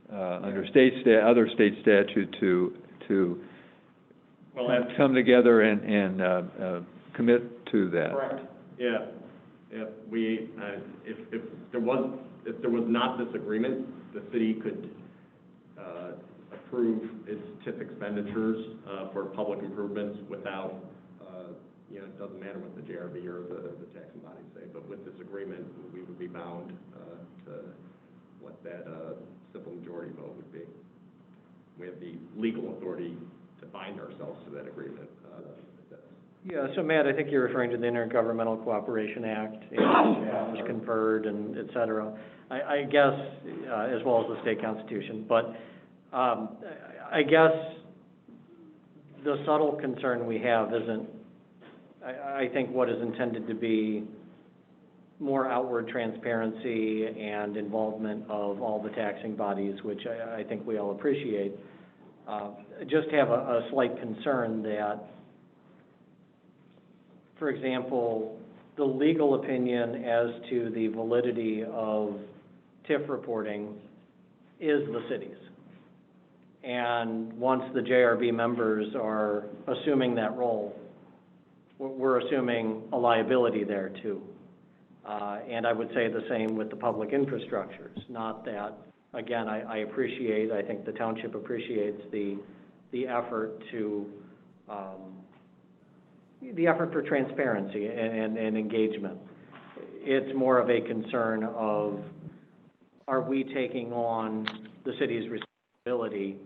under other state statute to come together and commit to that. Correct. Yeah. If we if there was not this agreement, the city could approve its TIF expenditures for public improvements without you know, it doesn't matter what the JRB or the taxing bodies say, but with this agreement, we would be bound to what that simple majority vote would be. We have the legal authority to bind ourselves to that agreement. Yeah, so Matt, I think you're referring to the Intergovernmental Cooperation Act, and which conferred and et cetera. I guess, as well as the state constitution, but I guess the subtle concern we have isn't, I think, what is intended to be more outward transparency and involvement of all the taxing bodies, which I think we all appreciate. Just have a slight concern that, for example, the legal opinion as to the validity of TIF reporting is the city's. And once the JRB members are assuming that role, we're assuming a liability there too. And I would say the same with the public infrastructures. Not that, again, I appreciate, I think the township appreciates the effort to, the effort for transparency and engagement. It's more of a concern of, are we taking on the city's responsibility,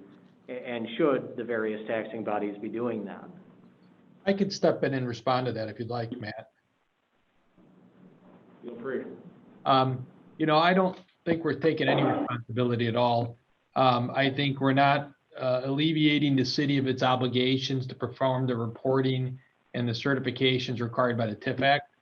and should the various taxing bodies be doing that? I could step in and respond to that if you'd like, Matt. Feel free. You know, I don't think we're taking any responsibility at all. I think we're not alleviating the city of its obligations to perform the reporting and the certifications required by the TIF Act.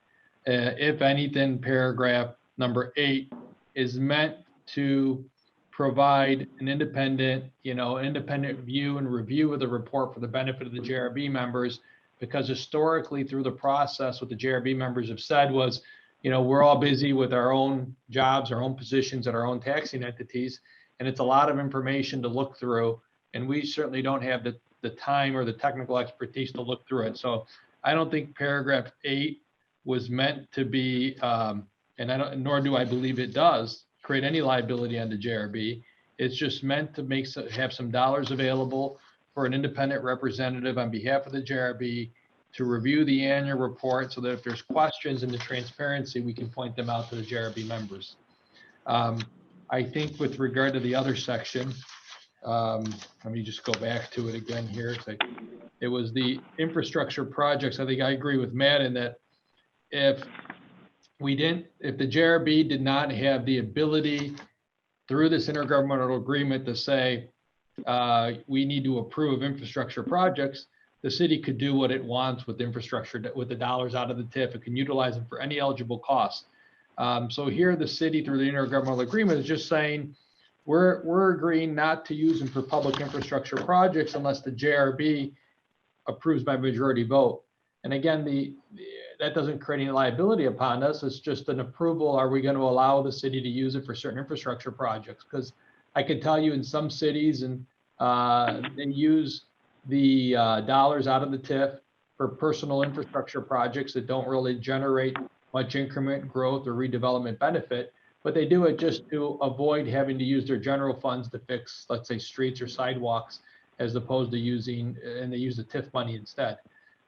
If anything, paragraph number 8 is meant to provide an independent view and review of the report for the benefit of the JRB members, because historically through the process, what the JRB members have said was, you know, we're all busy with our own jobs, our own positions at our own taxing entities, and it's a lot of information to look through, and we certainly don't have the time or the technical expertise to look through it. So I don't think paragraph 8 was meant to be, and nor do I believe it does, create any liability on the JRB. It's just meant to have some dollars available for an independent representative on behalf of the JRB to review the annual report so that if there's questions in the transparency, we can point them out to the JRB members. I think with regard to the other section, let me just go back to it again here. It was the infrastructure projects. I think I agree with Matt in that if the JRB did not have the ability through this intergovernmental agreement to say, we need to approve infrastructure projects, the city could do what it wants with infrastructure, with the dollars out of the TIF. It can utilize them for any eligible cost. So here the city through the intergovernmental agreement is just saying, we're agreeing not to use them for public infrastructure projects unless the JRB approves by majority vote. And again, that doesn't create any liability upon us. It's just an approval. Are we going to allow the city to use it for certain infrastructure projects? Because I can tell you in some cities and they use the dollars out of the TIF for personal infrastructure projects that don't really generate much increment growth or redevelopment benefit, but they do it just to avoid having to use their general funds to fix, let's say, streets or sidewalks, as opposed to and they use the TIF money instead.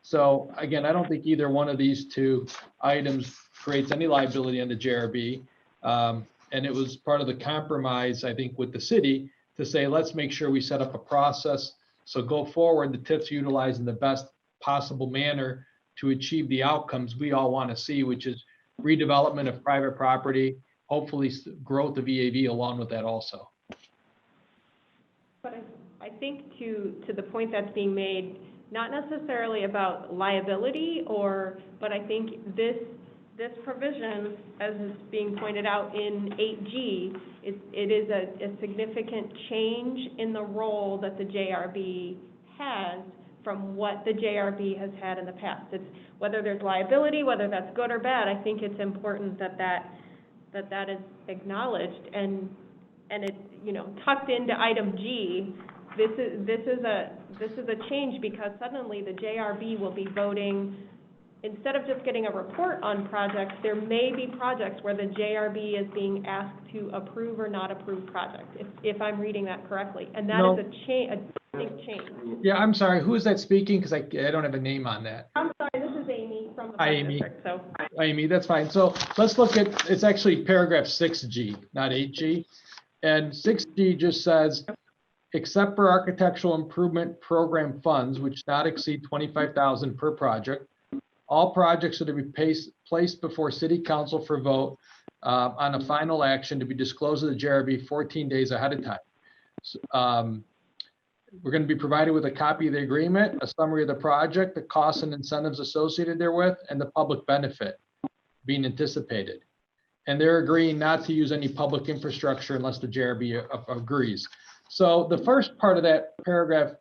So again, I don't think either one of these two items creates any liability on the JRB. And it was part of the compromise, I think, with the city to say, let's make sure we set up a process. So go forward, the TIF's utilized in the best possible manner to achieve the outcomes we all want to see, which is redevelopment of private property, hopefully growth of EAV along with that also. But I think to the point that's being made, not necessarily about liability but I think this provision, as is being pointed out in 8G, it is a significant change in the role that the JRB has from what the JRB has had in the past. It's whether there's liability, whether that's good or bad, I think it's important that is acknowledged and it, tucked into item G. This is a change because suddenly the JRB will be voting. Instead of just getting a report on projects, there may be projects where the JRB is being asked to approve or not approve projects, if I'm reading that correctly. And that is a big change. Yeah, I'm sorry. Who is that speaking? Because I don't have a name on that. I'm sorry, this is Amy from the Hi, Park Amy. District. So Hi, Amy, that's fine. So let's look at, it's actually paragraph 6G, not 8G. And 6G just says, except for architectural improvement program funds, which not exceed $25,000 per project, all projects are to be placed before city council for vote on a final action to be disclosed to the JRB 14 days ahead of time. So, we're going to be provided with a copy of the agreement, a summary of the project, the costs and incentives associated therewith, and the public benefit being anticipated. And they're agreeing not to use any public infrastructure unless the JRB agrees. So the first part of that paragraph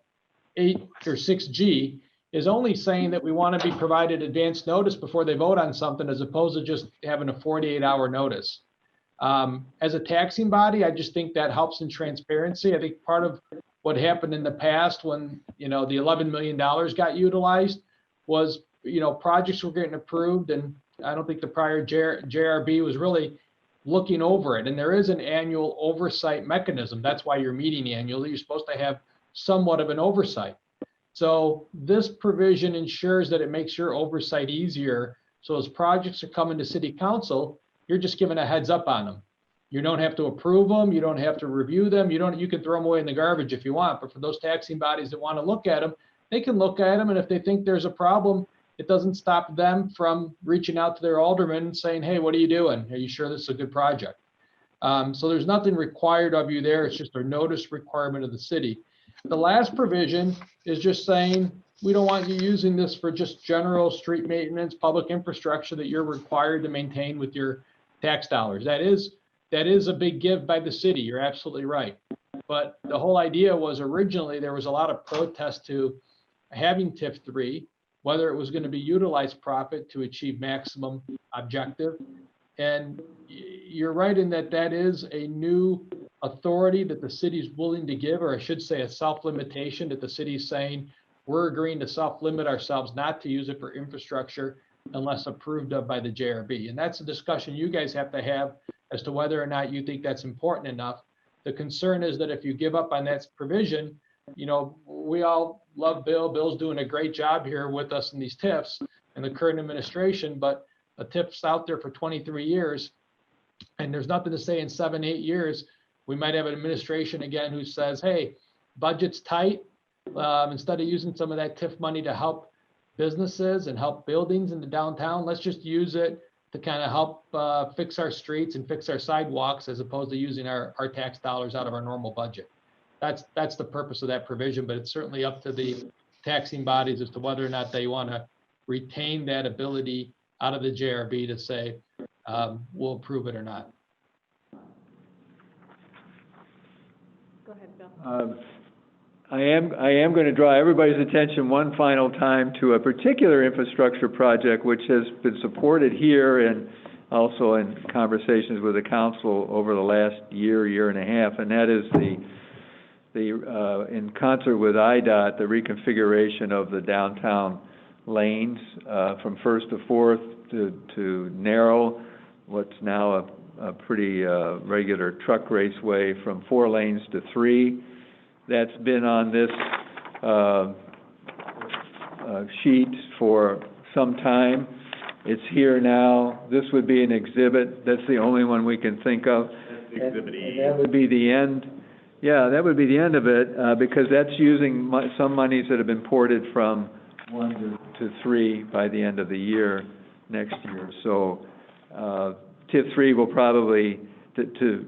8 or 6G is only saying that we want to be provided advance notice before they vote on something, as opposed to just having a 48-hour notice. As a taxing body, I just think that helps in transparency. I think part of what happened in the past when, the $11 million got utilized was, projects were getting approved, and I don't think the prior JRB was really looking over it. And there is an annual oversight mechanism. That's why you're meeting annually. You're supposed to have somewhat of an oversight. So this provision ensures that it makes your oversight easier. So as projects are coming to city council, you're just given a heads up on them. You don't have to approve them. You don't have to review them. You can throw them away in the garbage if you want. But for those taxing bodies that want to look at them, they can look at them. And if they think there's a problem, it doesn't stop them from reaching out to their alderman and saying, hey, what are you doing? Are you sure this is a good project? So there's nothing required of you there. It's just a notice requirement of the city. The last provision is just saying, we don't want you using this for just general street maintenance, public infrastructure that you're required to maintain with your tax dollars. That is a big give by the city. You're absolutely right. But the whole idea was originally there was a lot of protest to having TIF 3, whether it was going to be utilized profit to achieve maximum objective. And you're right in that is a new authority that the city's willing to give, or I should say a self-limitation that the city's saying, we're agreeing to self-limit ourselves not to use it for infrastructure unless approved of by the JRB. And that's a discussion you guys have to have as to whether or not you think that's important enough. The concern is that if you give up on that provision, you know, we all love Bill. Bill's doing a great job here with us in these TIFs and the current administration, but a TIF's out there for 23 years. And there's nothing to say in 7, 8 years, we might have an administration again who says, hey, budget's tight. Instead of using some of that TIF money to help businesses and help buildings in the downtown, let's just use it to kind of help fix our streets and fix our sidewalks as opposed to using our tax dollars out of our normal budget. That's the purpose of that provision, but it's certainly up to the taxing bodies as to whether or not they want to retain that ability out of the JRB to say, we'll approve it or not. Go ahead, Bill. I am going to draw everybody's attention one final time to a particular infrastructure project which has been supported here and also in conversations with the council over the last year and a half, and that is in concert with IDOT, the reconfiguration of the downtown lanes from 1st to 4th to narrow what's now a pretty regular truck raceway from 4 lanes to 3. That's been on this sheet for some time. It's here now. This would be an exhibit. That's the only one we can think of. That's Exhibit E. And that would be the end. Yeah, that would be the end of it because that's using some monies that have been ported from 1 to 3 by the end of the year next year. So TIF 3 will probably, to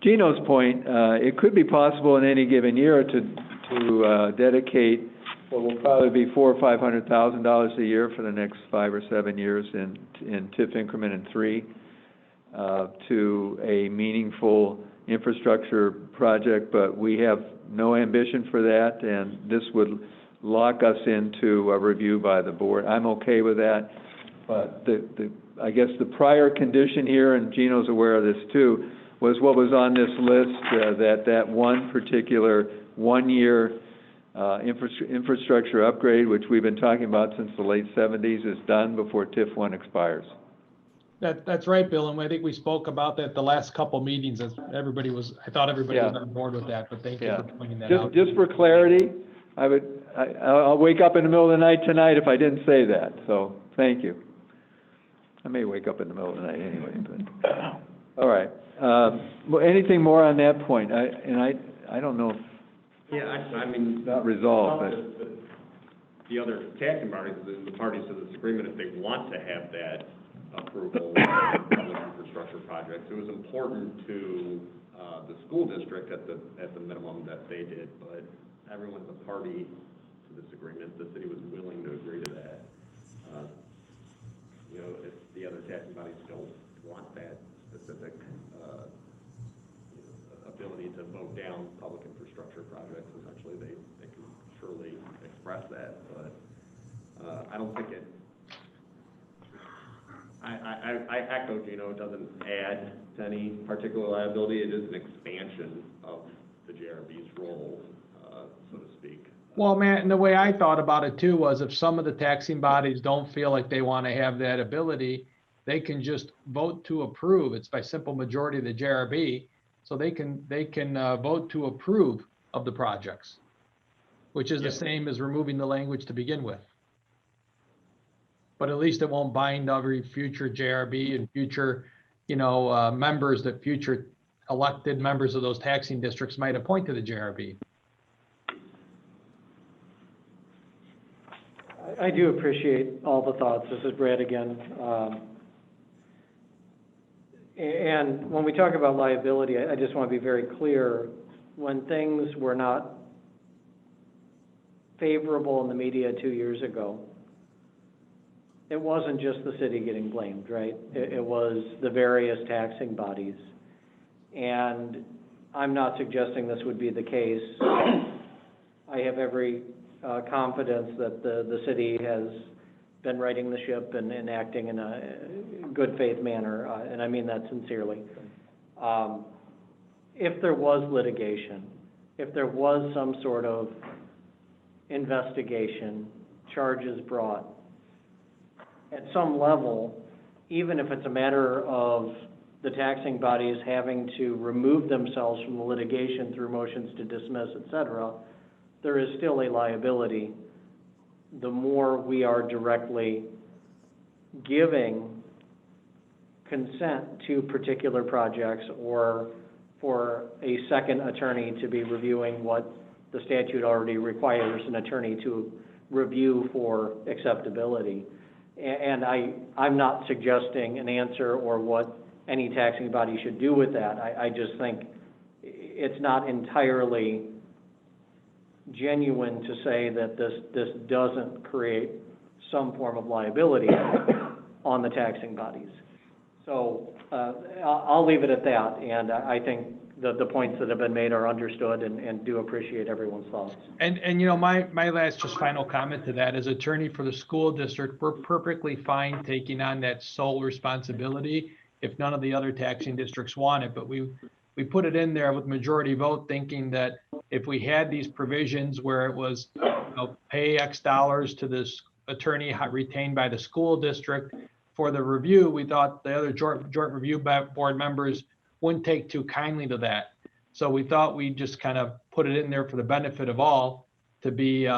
Gino's point, it could be possible in any given year to dedicate what will probably be $400,000 or $500,000 a year for the next 5 or 7 years in TIF increment in 3 to a meaningful infrastructure project, but we have no ambition for that, and this would lock us into a review by the board. I'm okay with that, but I guess the prior condition here, and Gino's aware of this too, was what was on this list, that one particular 1-year infrastructure upgrade, which we've been talking about since the late 70s, is done before TIF 1 expires. That's right, Bill, and I think we spoke about that the last couple meetings. As I thought everybody was on board with that, but thank you for pointing that out. Just for clarity, I'll wake up in the middle of the night tonight if I didn't say that, so thank you. I may wake up in the middle of the night anyway, but, all right. Well, anything more on that point? I don't know if Yeah, I mean. it's not resolved, but. The other taxing parties, the parties to this agreement, if they want to have that approval of public infrastructure projects, it was important to the school district at the minimum that they did, but everyone's a party to this agreement. The city was willing to agree to that. You know, if the other taxing bodies don't want that specific ability to vote down public infrastructure projects, essentially they can surely express that, but I don't think it. I echo Gino, it doesn't add to any particular liability. It is an expansion of the JRB's role, so to speak. Well, Matt, and the way I thought about it too was if some of the taxing bodies don't feel like they want to have that ability, they can just vote to approve. It's by simple majority of the JRB. So they can vote to approve of the projects, which is the same as removing the language to begin with. But at least it won't bind every future JRB and future, members that future elected members of those taxing districts might appoint to the JRB. I do appreciate all the thoughts. This is Brad again. And when we talk about liability, I just want to be very clear. When things were not favorable in the media 2 years ago, it wasn't just the city getting blamed, right? It was the various taxing bodies. And I'm not suggesting this would be the case. I have every confidence that the city has been righting the ship and acting in a good faith manner, and I mean that sincerely. If there was litigation, if there was some sort of investigation, charges brought, at some level, even if it's a matter of the taxing bodies having to remove themselves from the litigation through motions to dismiss, et cetera, there is still a liability. The more we are directly giving consent to particular projects or for a second attorney to be reviewing what the statute already requires an attorney to review for acceptability. And I'm not suggesting an answer or what any taxing body should do with that. I just think it's not entirely genuine to say that this doesn't create some form of liability on the taxing bodies. So I'll leave it at that, and I think the points that have been made are understood and do appreciate everyone's thoughts. And you know, my last just final comment to that, as attorney for the school district, we're perfectly fine taking on that sole responsibility if none of the other taxing districts want it, but we put it in there with majority vote thinking that if we had these provisions where it was, you know, pay X dollars to this attorney retained by the school district for the review, we thought the other joint review board members wouldn't take too kindly to that. So we thought we'd just kind of put it in there for the benefit of all, to be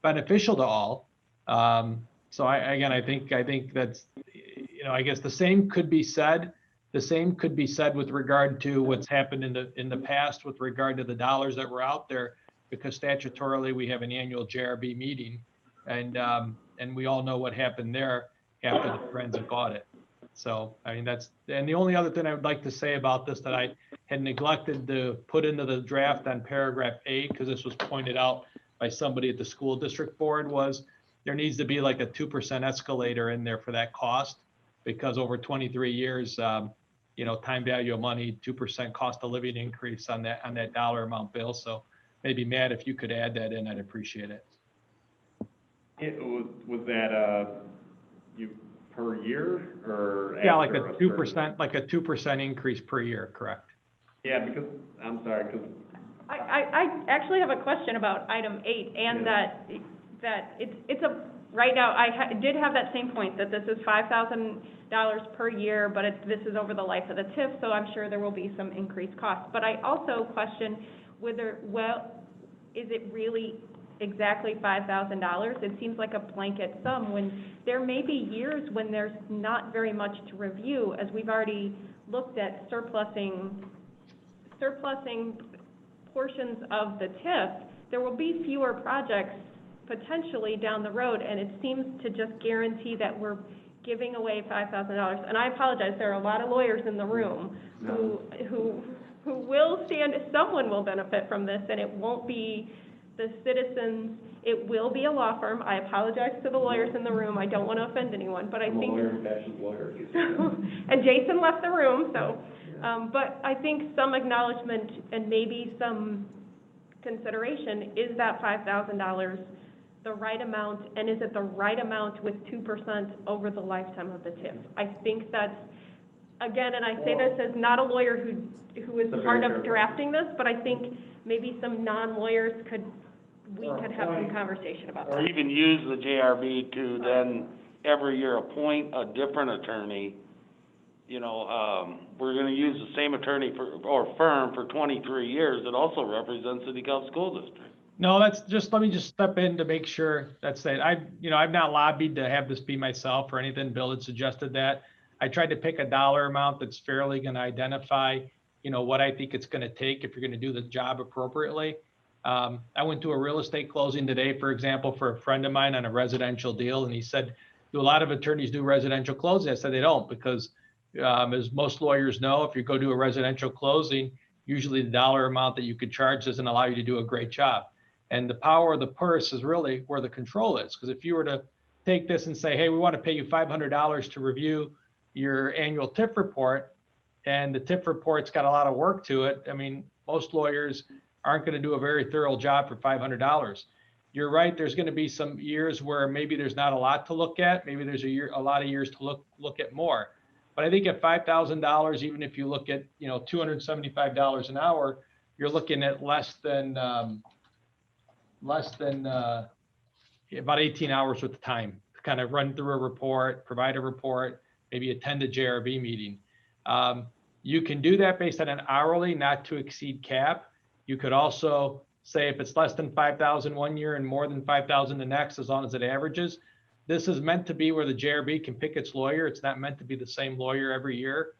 beneficial to all. So I think that's, you know, I guess the same could be said with regard to what's happened in the past with regard to the dollars that were out there, because statutorily we have an annual JRB meeting, and we all know what happened there after the forensic audit. So, I mean, and the only other thing I would like to say about this that I had neglected to put into the draft on paragraph 8, because this was pointed out by somebody at the school district board, was there needs to be like a 2% escalator in there for that cost, because over 23 years, you know, time value of money, 2% cost of living increase on that dollar amount bill. So maybe Matt, if you could add that in, I'd appreciate it. Was that you per year or? Yeah, like a 2%, like a 2% increase per year, correct? Yeah, because, I'm sorry, because. I actually have a question about item 8, and that it's a, right now, did have that same point, that this is $5,000 per year, but this is over the life of the TIF, so I'm sure there will be some increased costs. But I also question whether, well, is it really exactly $5,000? It seems like a blanket sum when there may be years when there's not very much to review, as we've already looked at surplusing portions of the TIF. There will be fewer projects potentially down the road, and it seems to just guarantee that we're giving away $5,000. And I apologize, there are a lot of lawyers in the room who will stand, someone will benefit from this, and it won't be the citizens, it will be a law firm. I apologize to the lawyers in the room, I don't want to offend anyone, but I think. Lawyer. And Jason left the room, so, but I think some acknowledgement and maybe some consideration, is that $5,000 the right amount, and is it the right amount with 2% over the lifetime of the TIF? I think that's, again, and I say this as not a lawyer who is part of drafting this, but I think maybe some non-lawyers we could have some conversation about that. Or even use the JRB to then every year appoint a different attorney. You know, we're gonna use the same attorney or firm for 23 years that also represents the DeKalb School District. No, that's just, let me just step in to make sure that's it. I've not lobbied to have this be myself or anything. Bill had suggested that. I tried to pick a dollar amount that's fairly gonna identify, you know, what I think it's gonna take if you're gonna do the job appropriately. I went to a real estate closing today, for example, for a friend of mine on a residential deal, and he said, do a lot of attorneys do residential closing? I said they don't, because as most lawyers know, if you go do a residential closing, usually the dollar amount that you could charge doesn't allow you to do a great job. And the power of the purse is really where the control is. Because if you were to take this and say, hey, we want to pay you $500 to review your annual TIF report, and the TIF report's got a lot of work to it, I mean, most lawyers aren't going to do a very thorough job for $500. You're right, there's going to be some years where maybe there's not a lot to look at. Maybe there's a lot of years to look at more. But I think at $5,000, even if you look at, you know, $275 an hour, you're looking at less than about 18 hours worth of time to kind of run through a report, provide a report, maybe attend a JRB meeting. You can do that based on an hourly not to exceed cap. You could also say if it's less than 5,000 one year and more than 5,000 the next, as long as it averages. This is meant to be where the JRB can pick its lawyer. It's not meant to be the same lawyer every year.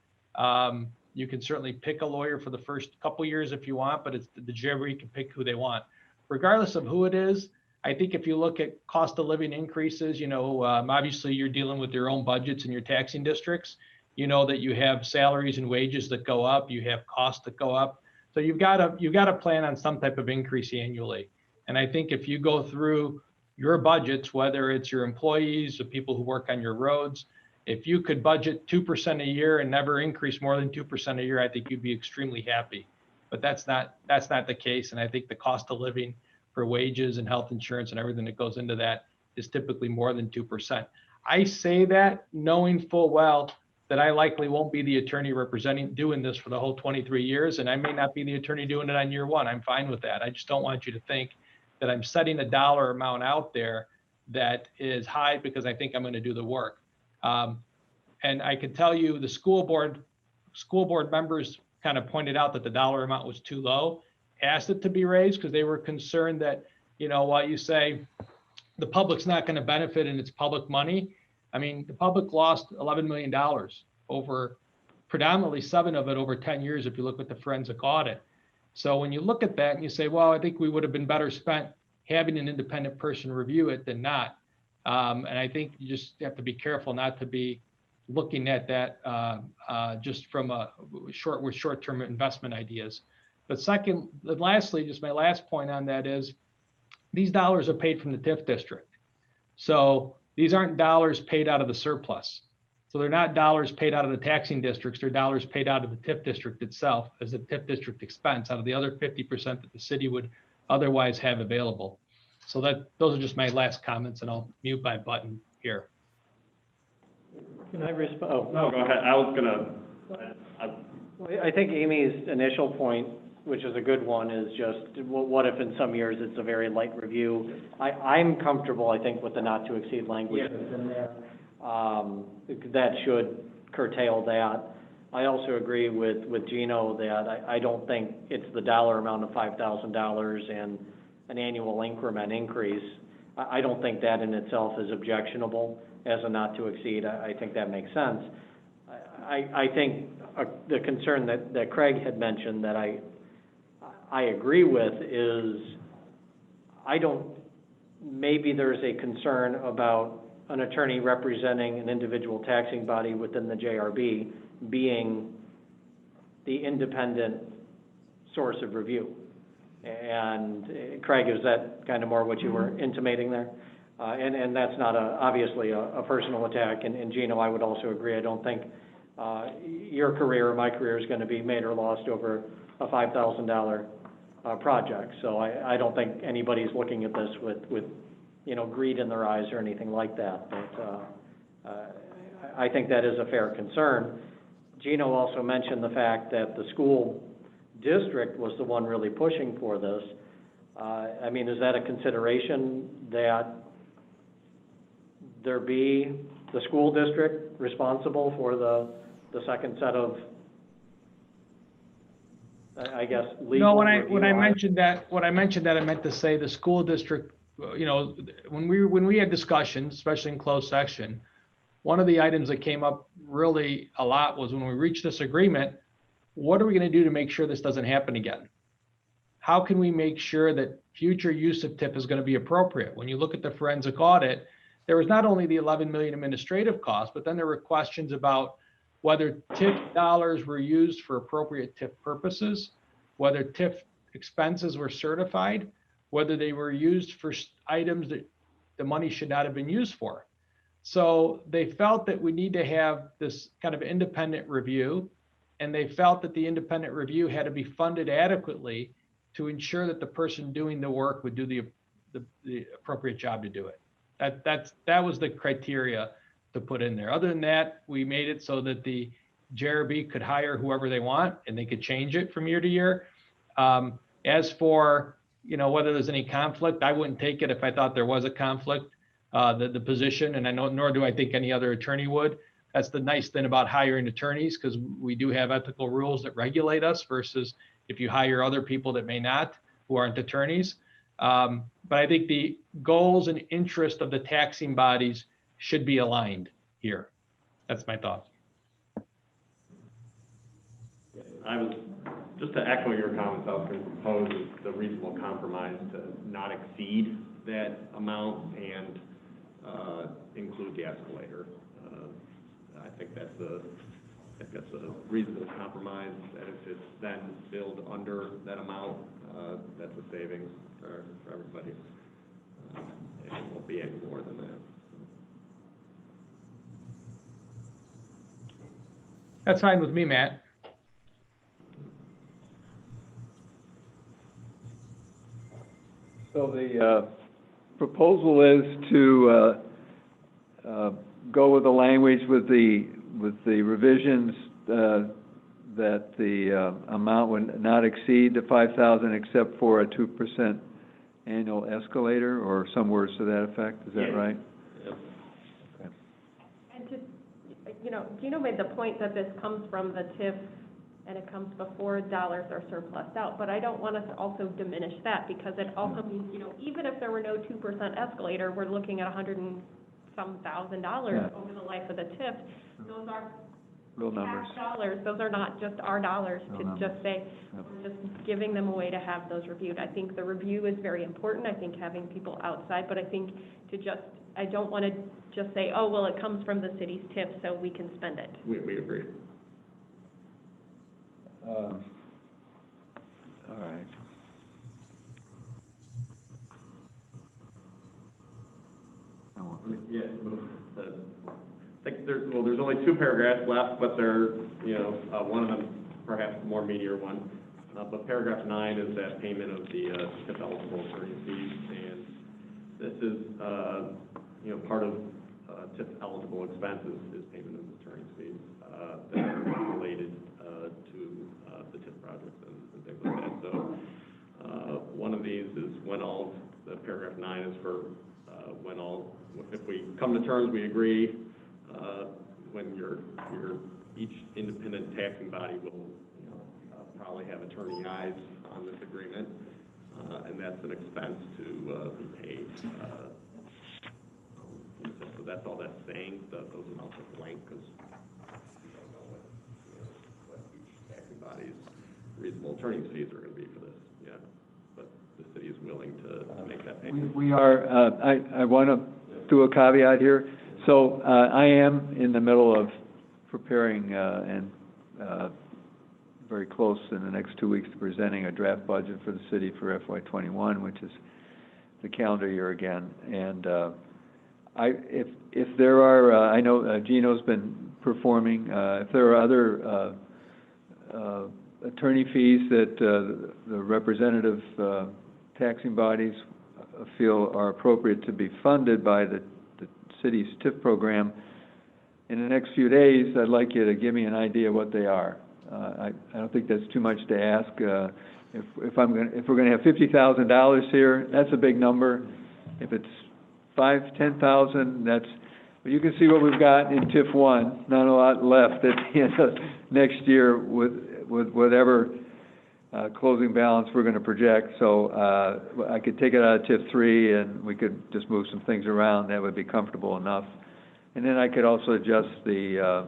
You can certainly pick a lawyer for the first couple years if you want, but it's the JRB can pick who they want. Regardless of who it is, I think if you look at cost of living increases, obviously you're dealing with your own budgets and your taxing districts. You know that you have salaries and wages that go up, you have costs that go up. So you've got to plan on some type of increase annually. And I think if you go through your budgets, whether it's your employees, the people who work on your roads, if you could budget 2% a year and never increase more than 2% a year, I think you'd be extremely happy. But that's not the case. And I think the cost of living for wages and health insurance and everything that goes into that is typically more than 2%. I say that knowing full well that I likely won't be the attorney doing this for the whole 23 years, and I may not be the attorney doing it on year one. I'm fine with that. I just don't want you to think that I'm setting a dollar amount out there that is high because I think I'm going to do the work. And I can tell you the school board members kind of pointed out that the dollar amount was too low, asked it to be raised because they were concerned that, while you say the public's not going to benefit and it's public money, I mean, the public lost $11 million over predominantly 7 of it over 10 years if you look at the forensic audit. So when you look at that and you say, well, I think we would have been better spent having an independent person review it than not. And I think you just have to be careful not to be looking at that just from short-term investment ideas. But lastly, just my last point on that is these dollars are paid from the TIF district. So these aren't dollars paid out of the surplus. So they're not dollars paid out of the taxing districts, they're dollars paid out of the TIF district itself as a TIF district expense out of the other 50% that the city would otherwise have available. So those are just my last comments, and I'll mute my button here. Can I respond? Oh. No, go ahead. I think Amy's initial point, which is a good one, is just what if in some years it's a very light review? I'm comfortable, I think, with the not to exceed language that's in there. That should curtail that. I also agree with Gino that I don't think it's the dollar amount of $5,000 and an annual increment increase. I don't think that in itself is objectionable as a not to exceed. I think that makes sense. I think the concern that Craig had mentioned that I agree with is maybe there's a concern about an attorney representing an individual taxing body within the JRB being the independent source of review. And Craig, is that kind of more what you were intimating there? And that's not obviously a personal attack. And Gino, I would also agree. I don't think your career or my career is going to be made or lost over a $5,000 project. So I don't think anybody's looking at this with greed in their eyes or anything like that. But I think that is a fair concern. Gino also mentioned the fact that the school district was the one really pushing for this. I mean, is that a consideration that there be the school district responsible for the second set of, I guess, legal? No, when I mentioned that, I meant to say the school district. When we had discussions, especially in closed session, one of the items that came up really a lot was when we reached this agreement, what are we going to do to make sure this doesn't happen again? How can we make sure that future use of TIF is going to be appropriate? When you look at the forensic audit, there was not only the 11 million administrative costs, but then there were questions about whether TIF dollars were used for appropriate TIF purposes, whether TIF expenses were certified, whether they were used for items that the money should not have been used for. So they felt that we need to have this kind of independent review, and they felt that the independent review had to be funded adequately to ensure that the person doing the work would do the appropriate job to do it. That was the criteria to put in there. Other than that, we made it so that the JRB could hire whoever they want, and they could change it from year to year. As for whether there's any conflict, I wouldn't take it if I thought there was a conflict, the position, and I know, nor do I think any other attorney would. That's the nice thing about hiring attorneys, because we do have ethical rules that regulate us versus if you hire other people that may not, who aren't attorneys. But I think the goals and interest of the taxing bodies should be aligned here. That's my thought. Just to echo your comments, I was going to propose the reasonable compromise to not exceed that amount and include the escalator. I think that's a reasonable compromise, that if it's then billed under that amount, that's a savings for everybody. It won't be any more than that. That's fine with me, Matt. So the proposal is to go with the language with the revisions that the amount would not exceed the 5,000 except for a 2% annual escalator, or some words to that effect. Is that right? Yep. Okay. And to, Gino made the point that this comes from the TIF and it comes before dollars are surplused out, but I don't want us to also diminish that, because it also means, even if there were no 2% escalator, we're looking at $100,000 over the life of the TIF. Those are Real numbers. tax dollars. Those are not just our dollars to just say, we're just giving them away to have those reviewed. I think the review is very important. I think having people outside, but I think I don't want to just say, oh, well, it comes from the city's TIF, so we can spend it. We agree. All right. Yeah, I think there's only 2 paragraphs left, but they're, one of them perhaps the more meatier one. But paragraph 9 is that payment of the TIF eligible attorney fees, and this is, part of TIF eligible expenses is payment of attorney fees that are related to the TIF projects and things like that. So one of these is when all, the paragraph 9 is for when all, if we come to terms, we agree, when each independent taxing body will, probably have attorney eyes on this agreement, and that's an expense to be paid. So that's all that's saying. Those amounts are blank, because we don't know what each taxing body's reasonable attorney's fees are going to be for this. Yeah, but the city is willing to make that payment. We are. I want to do a caveat here. So I am in the middle of preparing and very close in the next 2 weeks to presenting a draft budget for the city for FY21, which is the calendar year again. And if there are, I know Gino's been performing. If there are other attorney fees that the representative taxing bodies feel are appropriate to be funded by the city's TIF program, in the next few days, I'd like you to give me an idea what they are. I don't think that's too much to ask. If we're going to have $50,000 here, that's a big number. If it's $10,000, that's. But you can see what we've got in TIF 1. Not a lot left at the end of next year with whatever closing balance we're going to project. So I could take it out of TIF 3, and we could just move some things around. That would be comfortable enough. And then I could also adjust the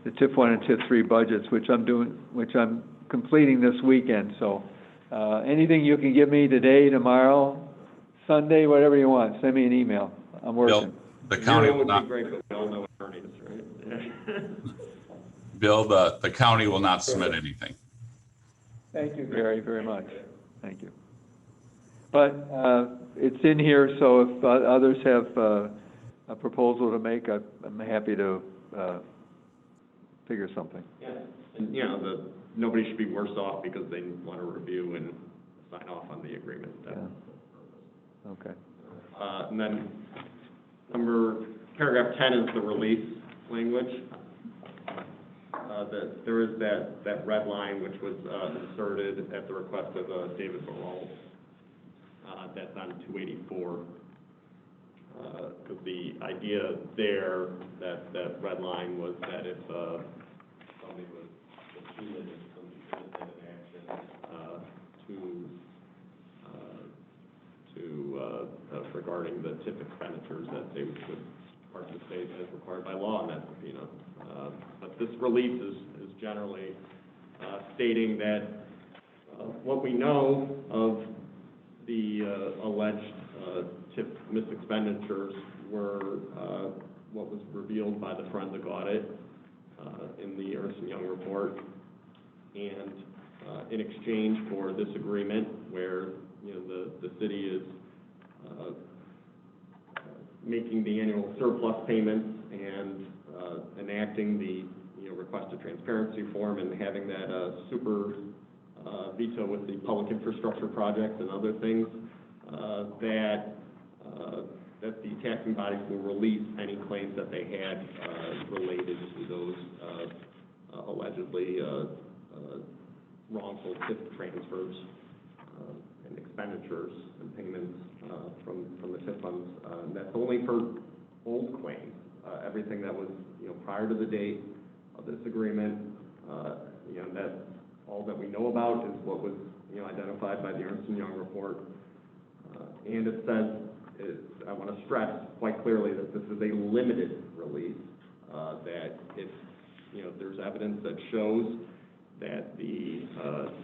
TIF 1 and TIF 3 budgets, which I'm completing this weekend. So anything you can give me today, tomorrow, Sunday, whatever you want, send me an email. I'm working. Bill, the county will would not. be great, but we all know attorneys, right? Yeah. Bill, the county will not submit anything. Thank you very, very much. Thank you. But it's in here, so if others have a proposal to make, I'm happy to figure something. Yeah, and nobody should be worse off because they want to review and sign off on the agreement. Yeah. Okay. And then paragraph 10 is the release language. There is that red line which was inserted at the request of David Barol. that's on 284. Because the idea there, that red line was that if somebody was accused of some legislative action regarding the TIF expenditures, that they would participate as required by law in that subpoena. But this release is generally stating that what we know of the alleged TIF misexpenditures were what was revealed by the forensic audit in the Ernst & Young report. And in exchange for this agreement, where the city is making the annual surplus payments and enacting the requested transparency form and having that super veto with the public infrastructure projects and other things, that the taxing bodies will release any claims that they had related to those allegedly wrongful TIF transfers and expenditures and payments from the TIF funds. That's only for old claims. Everything that was prior to the date of this agreement, that all that we know about is what was identified by the Ernst & Young report. And it says, I want to stress quite clearly that this is a limited release, that if there's evidence that shows that the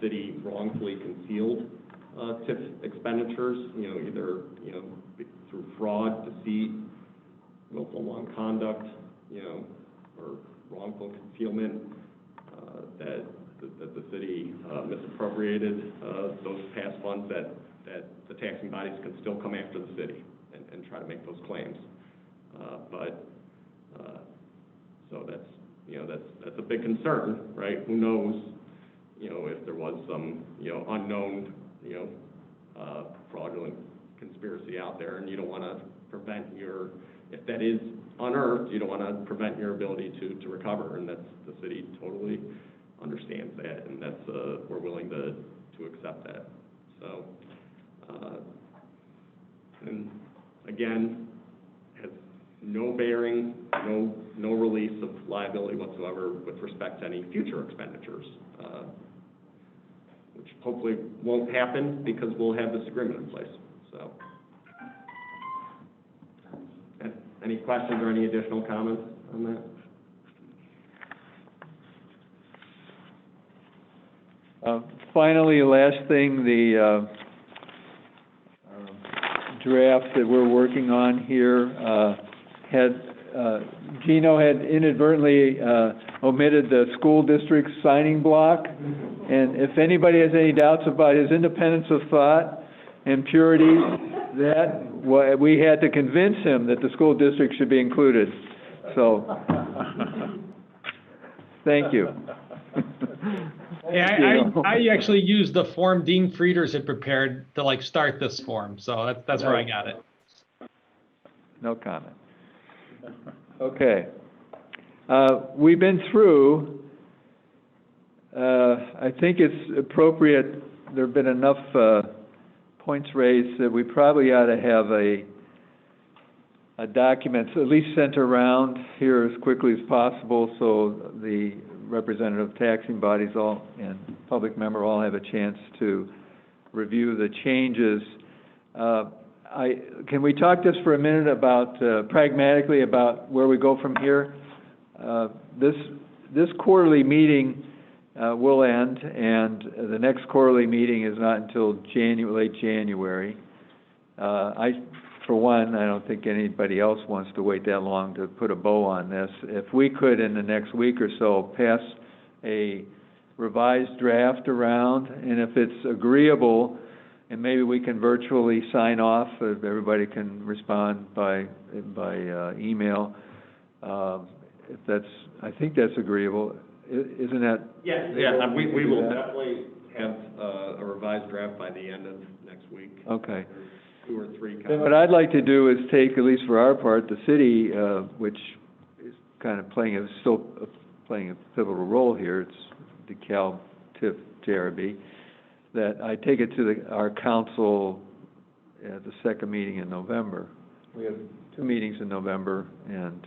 city wrongfully concealed TIF expenditures, either through fraud, deceit, willful non-conduct, or wrongful concealment, that the city misappropriated those past funds, that the taxing bodies can still come after the city and try to make those claims. So that's a big concern, right? Who knows, if there was some, unknown, fraudulent conspiracy out there, and you don't want to prevent if that is unearthed, you don't want to prevent your ability to recover, and that's, the city totally understands that, and that's, we're willing to accept that. So, and again, has no bearing, no release of liability whatsoever with respect to any future expenditures, which hopefully won't happen because we'll have this agreement in place. So, any questions or any additional comments on that? Finally, last thing, the draft that we're working on here Gino had inadvertently omitted the school district signing block, and if anybody has any doubts about his independence of thought and purity, we had to convince him that the school district should be included. So, thank you. Yeah, I actually used the form Dean Frieders had prepared to start this form, so that's where I got it. No comment. Okay. We've been through, I think it's appropriate, there have been enough points raised that we probably ought to have a document at least sent around here as quickly as possible, so the representative taxing bodies and public member all have a chance to review the changes. Can we talk just for a minute about, pragmatically, about where we go from here? This quarterly meeting will end, and the next quarterly meeting is not until late January. For one, I don't think anybody else wants to wait that long to put a bow on this. If we could, in the next week or so, pass a revised draft around, and if it's agreeable, and maybe we can virtually sign off, if everybody can respond by email, I think that's agreeable. Isn't that? Yeah, we will definitely have a revised draft by the end of next week. Okay. There's 2 or 3 comments. Then what I'd like to do is take, at least for our part, the city, which is kind of still playing a pivotal role here, it's DeKalb, TIF, JRB, that I take it to our council at the second meeting in November. We have 2 meetings in November, and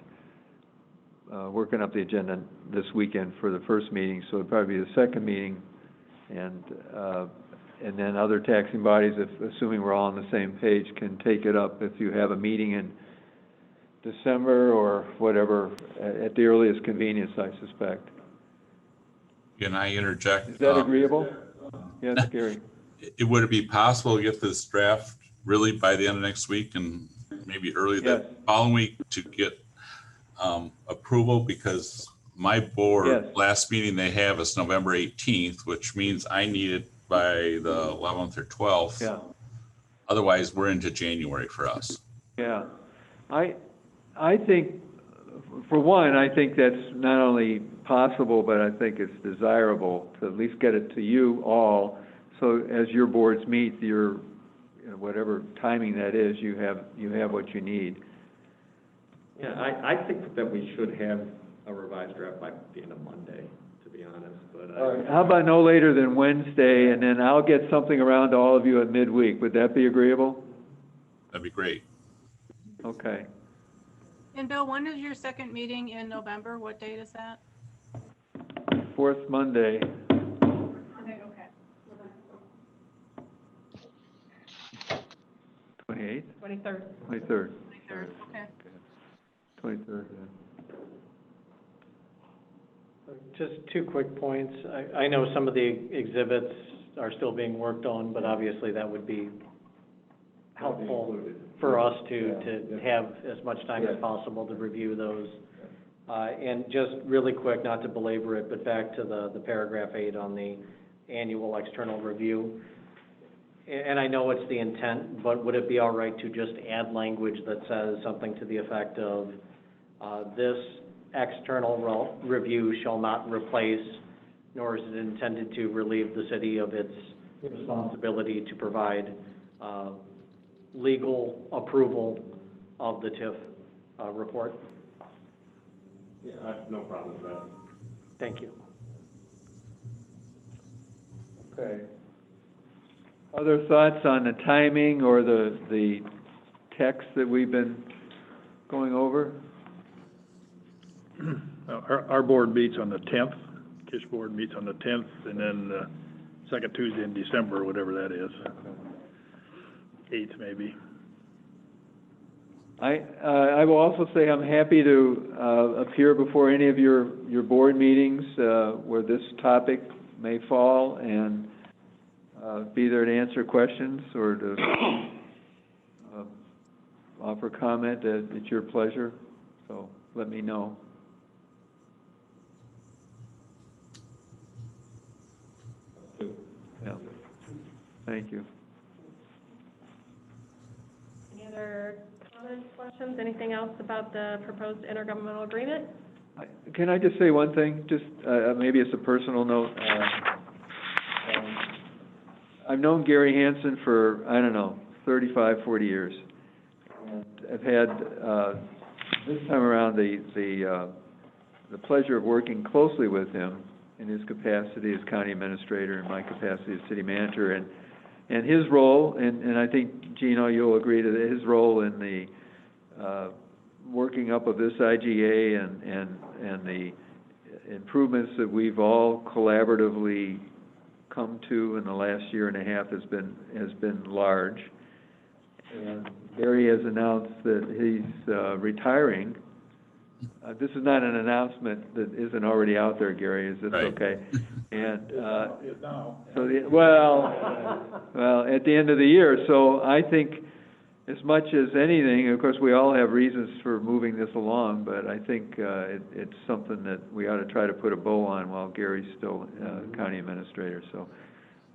working up the agenda this weekend for the first meeting, so it'll probably be the second meeting, and then other taxing bodies, assuming we're all on the same page, can take it up if you have a meeting in December or whatever, at the earliest convenience, I suspect. Can I interject? Is that agreeable? Yes, Gary? Would it be possible to get this draft really by the end of next week and maybe early the Yes. following week to get approval? Because my board, Yes. last meeting they have is November 18th, which means I need it by the 11th or 12th. Yeah. Otherwise, we're into January for us. Yeah. I think, for one, I think that's not only possible, but I think it's desirable to at least get it to you all, so as your boards meet, your, whatever timing that is, you have what you need. Yeah, I think that we should have a revised draft by the end of Monday, to be honest, but. All right. How about no later than Wednesday, and then I'll get something around to all of you at midweek. Would that be agreeable? That'd be great. Okay. And Bill, when is your second meeting in November? What date is that? 4th Monday. Okay. 28th? 23rd. 23rd. 23rd, okay. 23rd, Just 2 quick points. I know some of the exhibits are still being worked on, but obviously that would be helpful for us to have as much time as possible to review those. And just really quick, not to belabor it, but back to the paragraph 8 on the annual external review. And I know it's the intent, but would it be all right to just add language that says something to the effect of, this external review shall not replace, nor is it intended to relieve the city of its responsibility to provide legal approval of the TIF report? Yeah, I have no problem with that. Thank you. Okay. Other thoughts on the timing or the text that we've been going over? Our board meets on the 10th, Kish board meets on the 10th, and then second Tuesday in December, whatever that is. 8th maybe. I will also say I'm happy to appear before any of your board meetings where this topic may fall, and be there to answer questions or to offer comment at your pleasure. So let me know. Yeah. Thank you. Any other comments, questions, anything else about the proposed intergovernmental agreement? Can I just say one thing? Just maybe it's a personal note. I've known Gary Hansen for, I don't know, 35, 40 years. And I've had, this time around, the pleasure of working closely with him in his capacity as county administrator and my capacity as city manager. And his role, and I think, Gino, you'll agree to that, his role in the working up of this IGA and the improvements that we've all collaboratively come to in the last year and a half has been large. And Gary has announced that he's retiring. This is not an announcement that isn't already out there, Gary. Is this Right. okay? And Now. so well, at the end of the year. So I think, as much as anything, of course, we all have reasons for moving this along, but I think it's something that we ought to try to put a bow on while Gary's still county administrator. So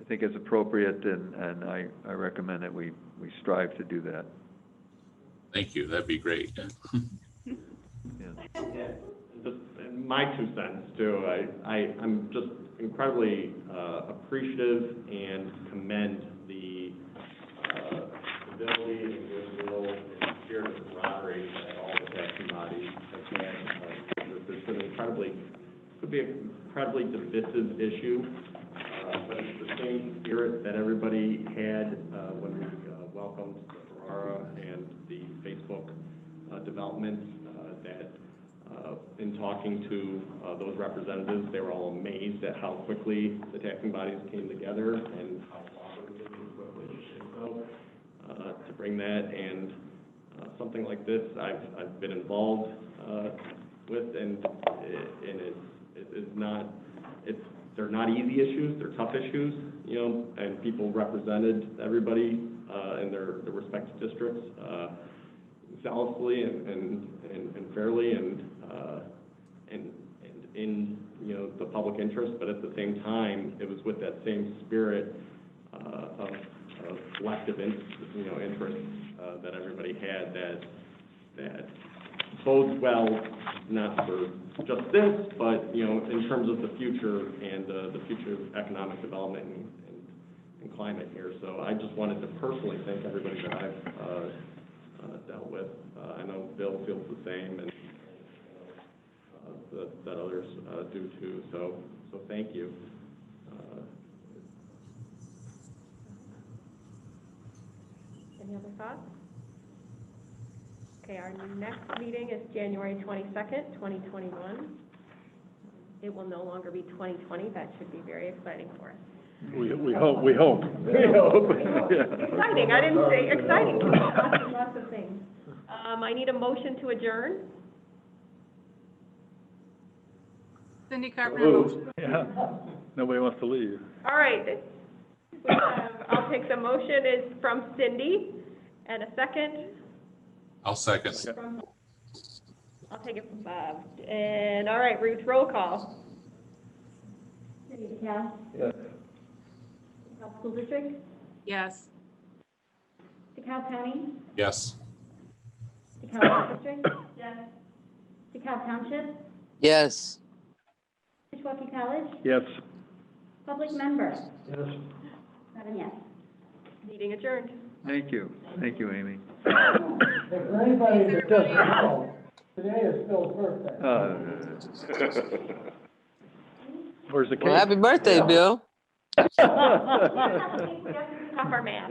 I think it's appropriate, and I recommend that we strive to do that. Thank you. That'd be great. Yeah. Just my 2 cents too. I'm just incredibly appreciative and commend the ability and goodwill and spirit of camaraderie that all the taxing bodies have had. There's been could be an incredibly divisive issue, but it's the same spirit that everybody had when we welcomed Sahara and the Facebook developments, that in talking to those representatives, they were all amazed at how quickly the taxing bodies came together and how cooperative and quickly they did so to bring that. And something like this, I've been involved with, and they're not easy issues, they're tough issues, you know, and people represented everybody in their respective districts zealously and fairly and in, you know, the public interest, but at the same time, it was with that same spirit of collective interest that everybody had that bodes well, not for just this, but, you know, in terms of the future and the future of economic development and climate here. So I just wanted to personally thank everybody that I've dealt with. I know Bill feels the same, and that others do too. So thank you. Any other thoughts? Okay, our next meeting is January 22nd, 2021. It will no longer be 2020. That should be very exciting for us. We hope. We hope. Exciting, I didn't say exciting. Lots of things. I need a motion to adjourn. Cindy Carpenter. Yeah, nobody wants to leave. All right. I'll take the motion is from Cindy, and a second. I'll second. I'll take it from Bob. And, all right, Ruth, roll call. City of DeKalb? Yes. DeKalb School District? Yes. DeKalb County? Yes. DeKalb District? Yes. DeKalb Township? Yes. Kishwaukee College? Yes. Public member? Yes. 7 yes. Meeting adjourned. Thank you, Amy. For anybody that doesn't know, today is Phil's birthday. Where's the cake? Well, happy birthday, Bill. Tougher man.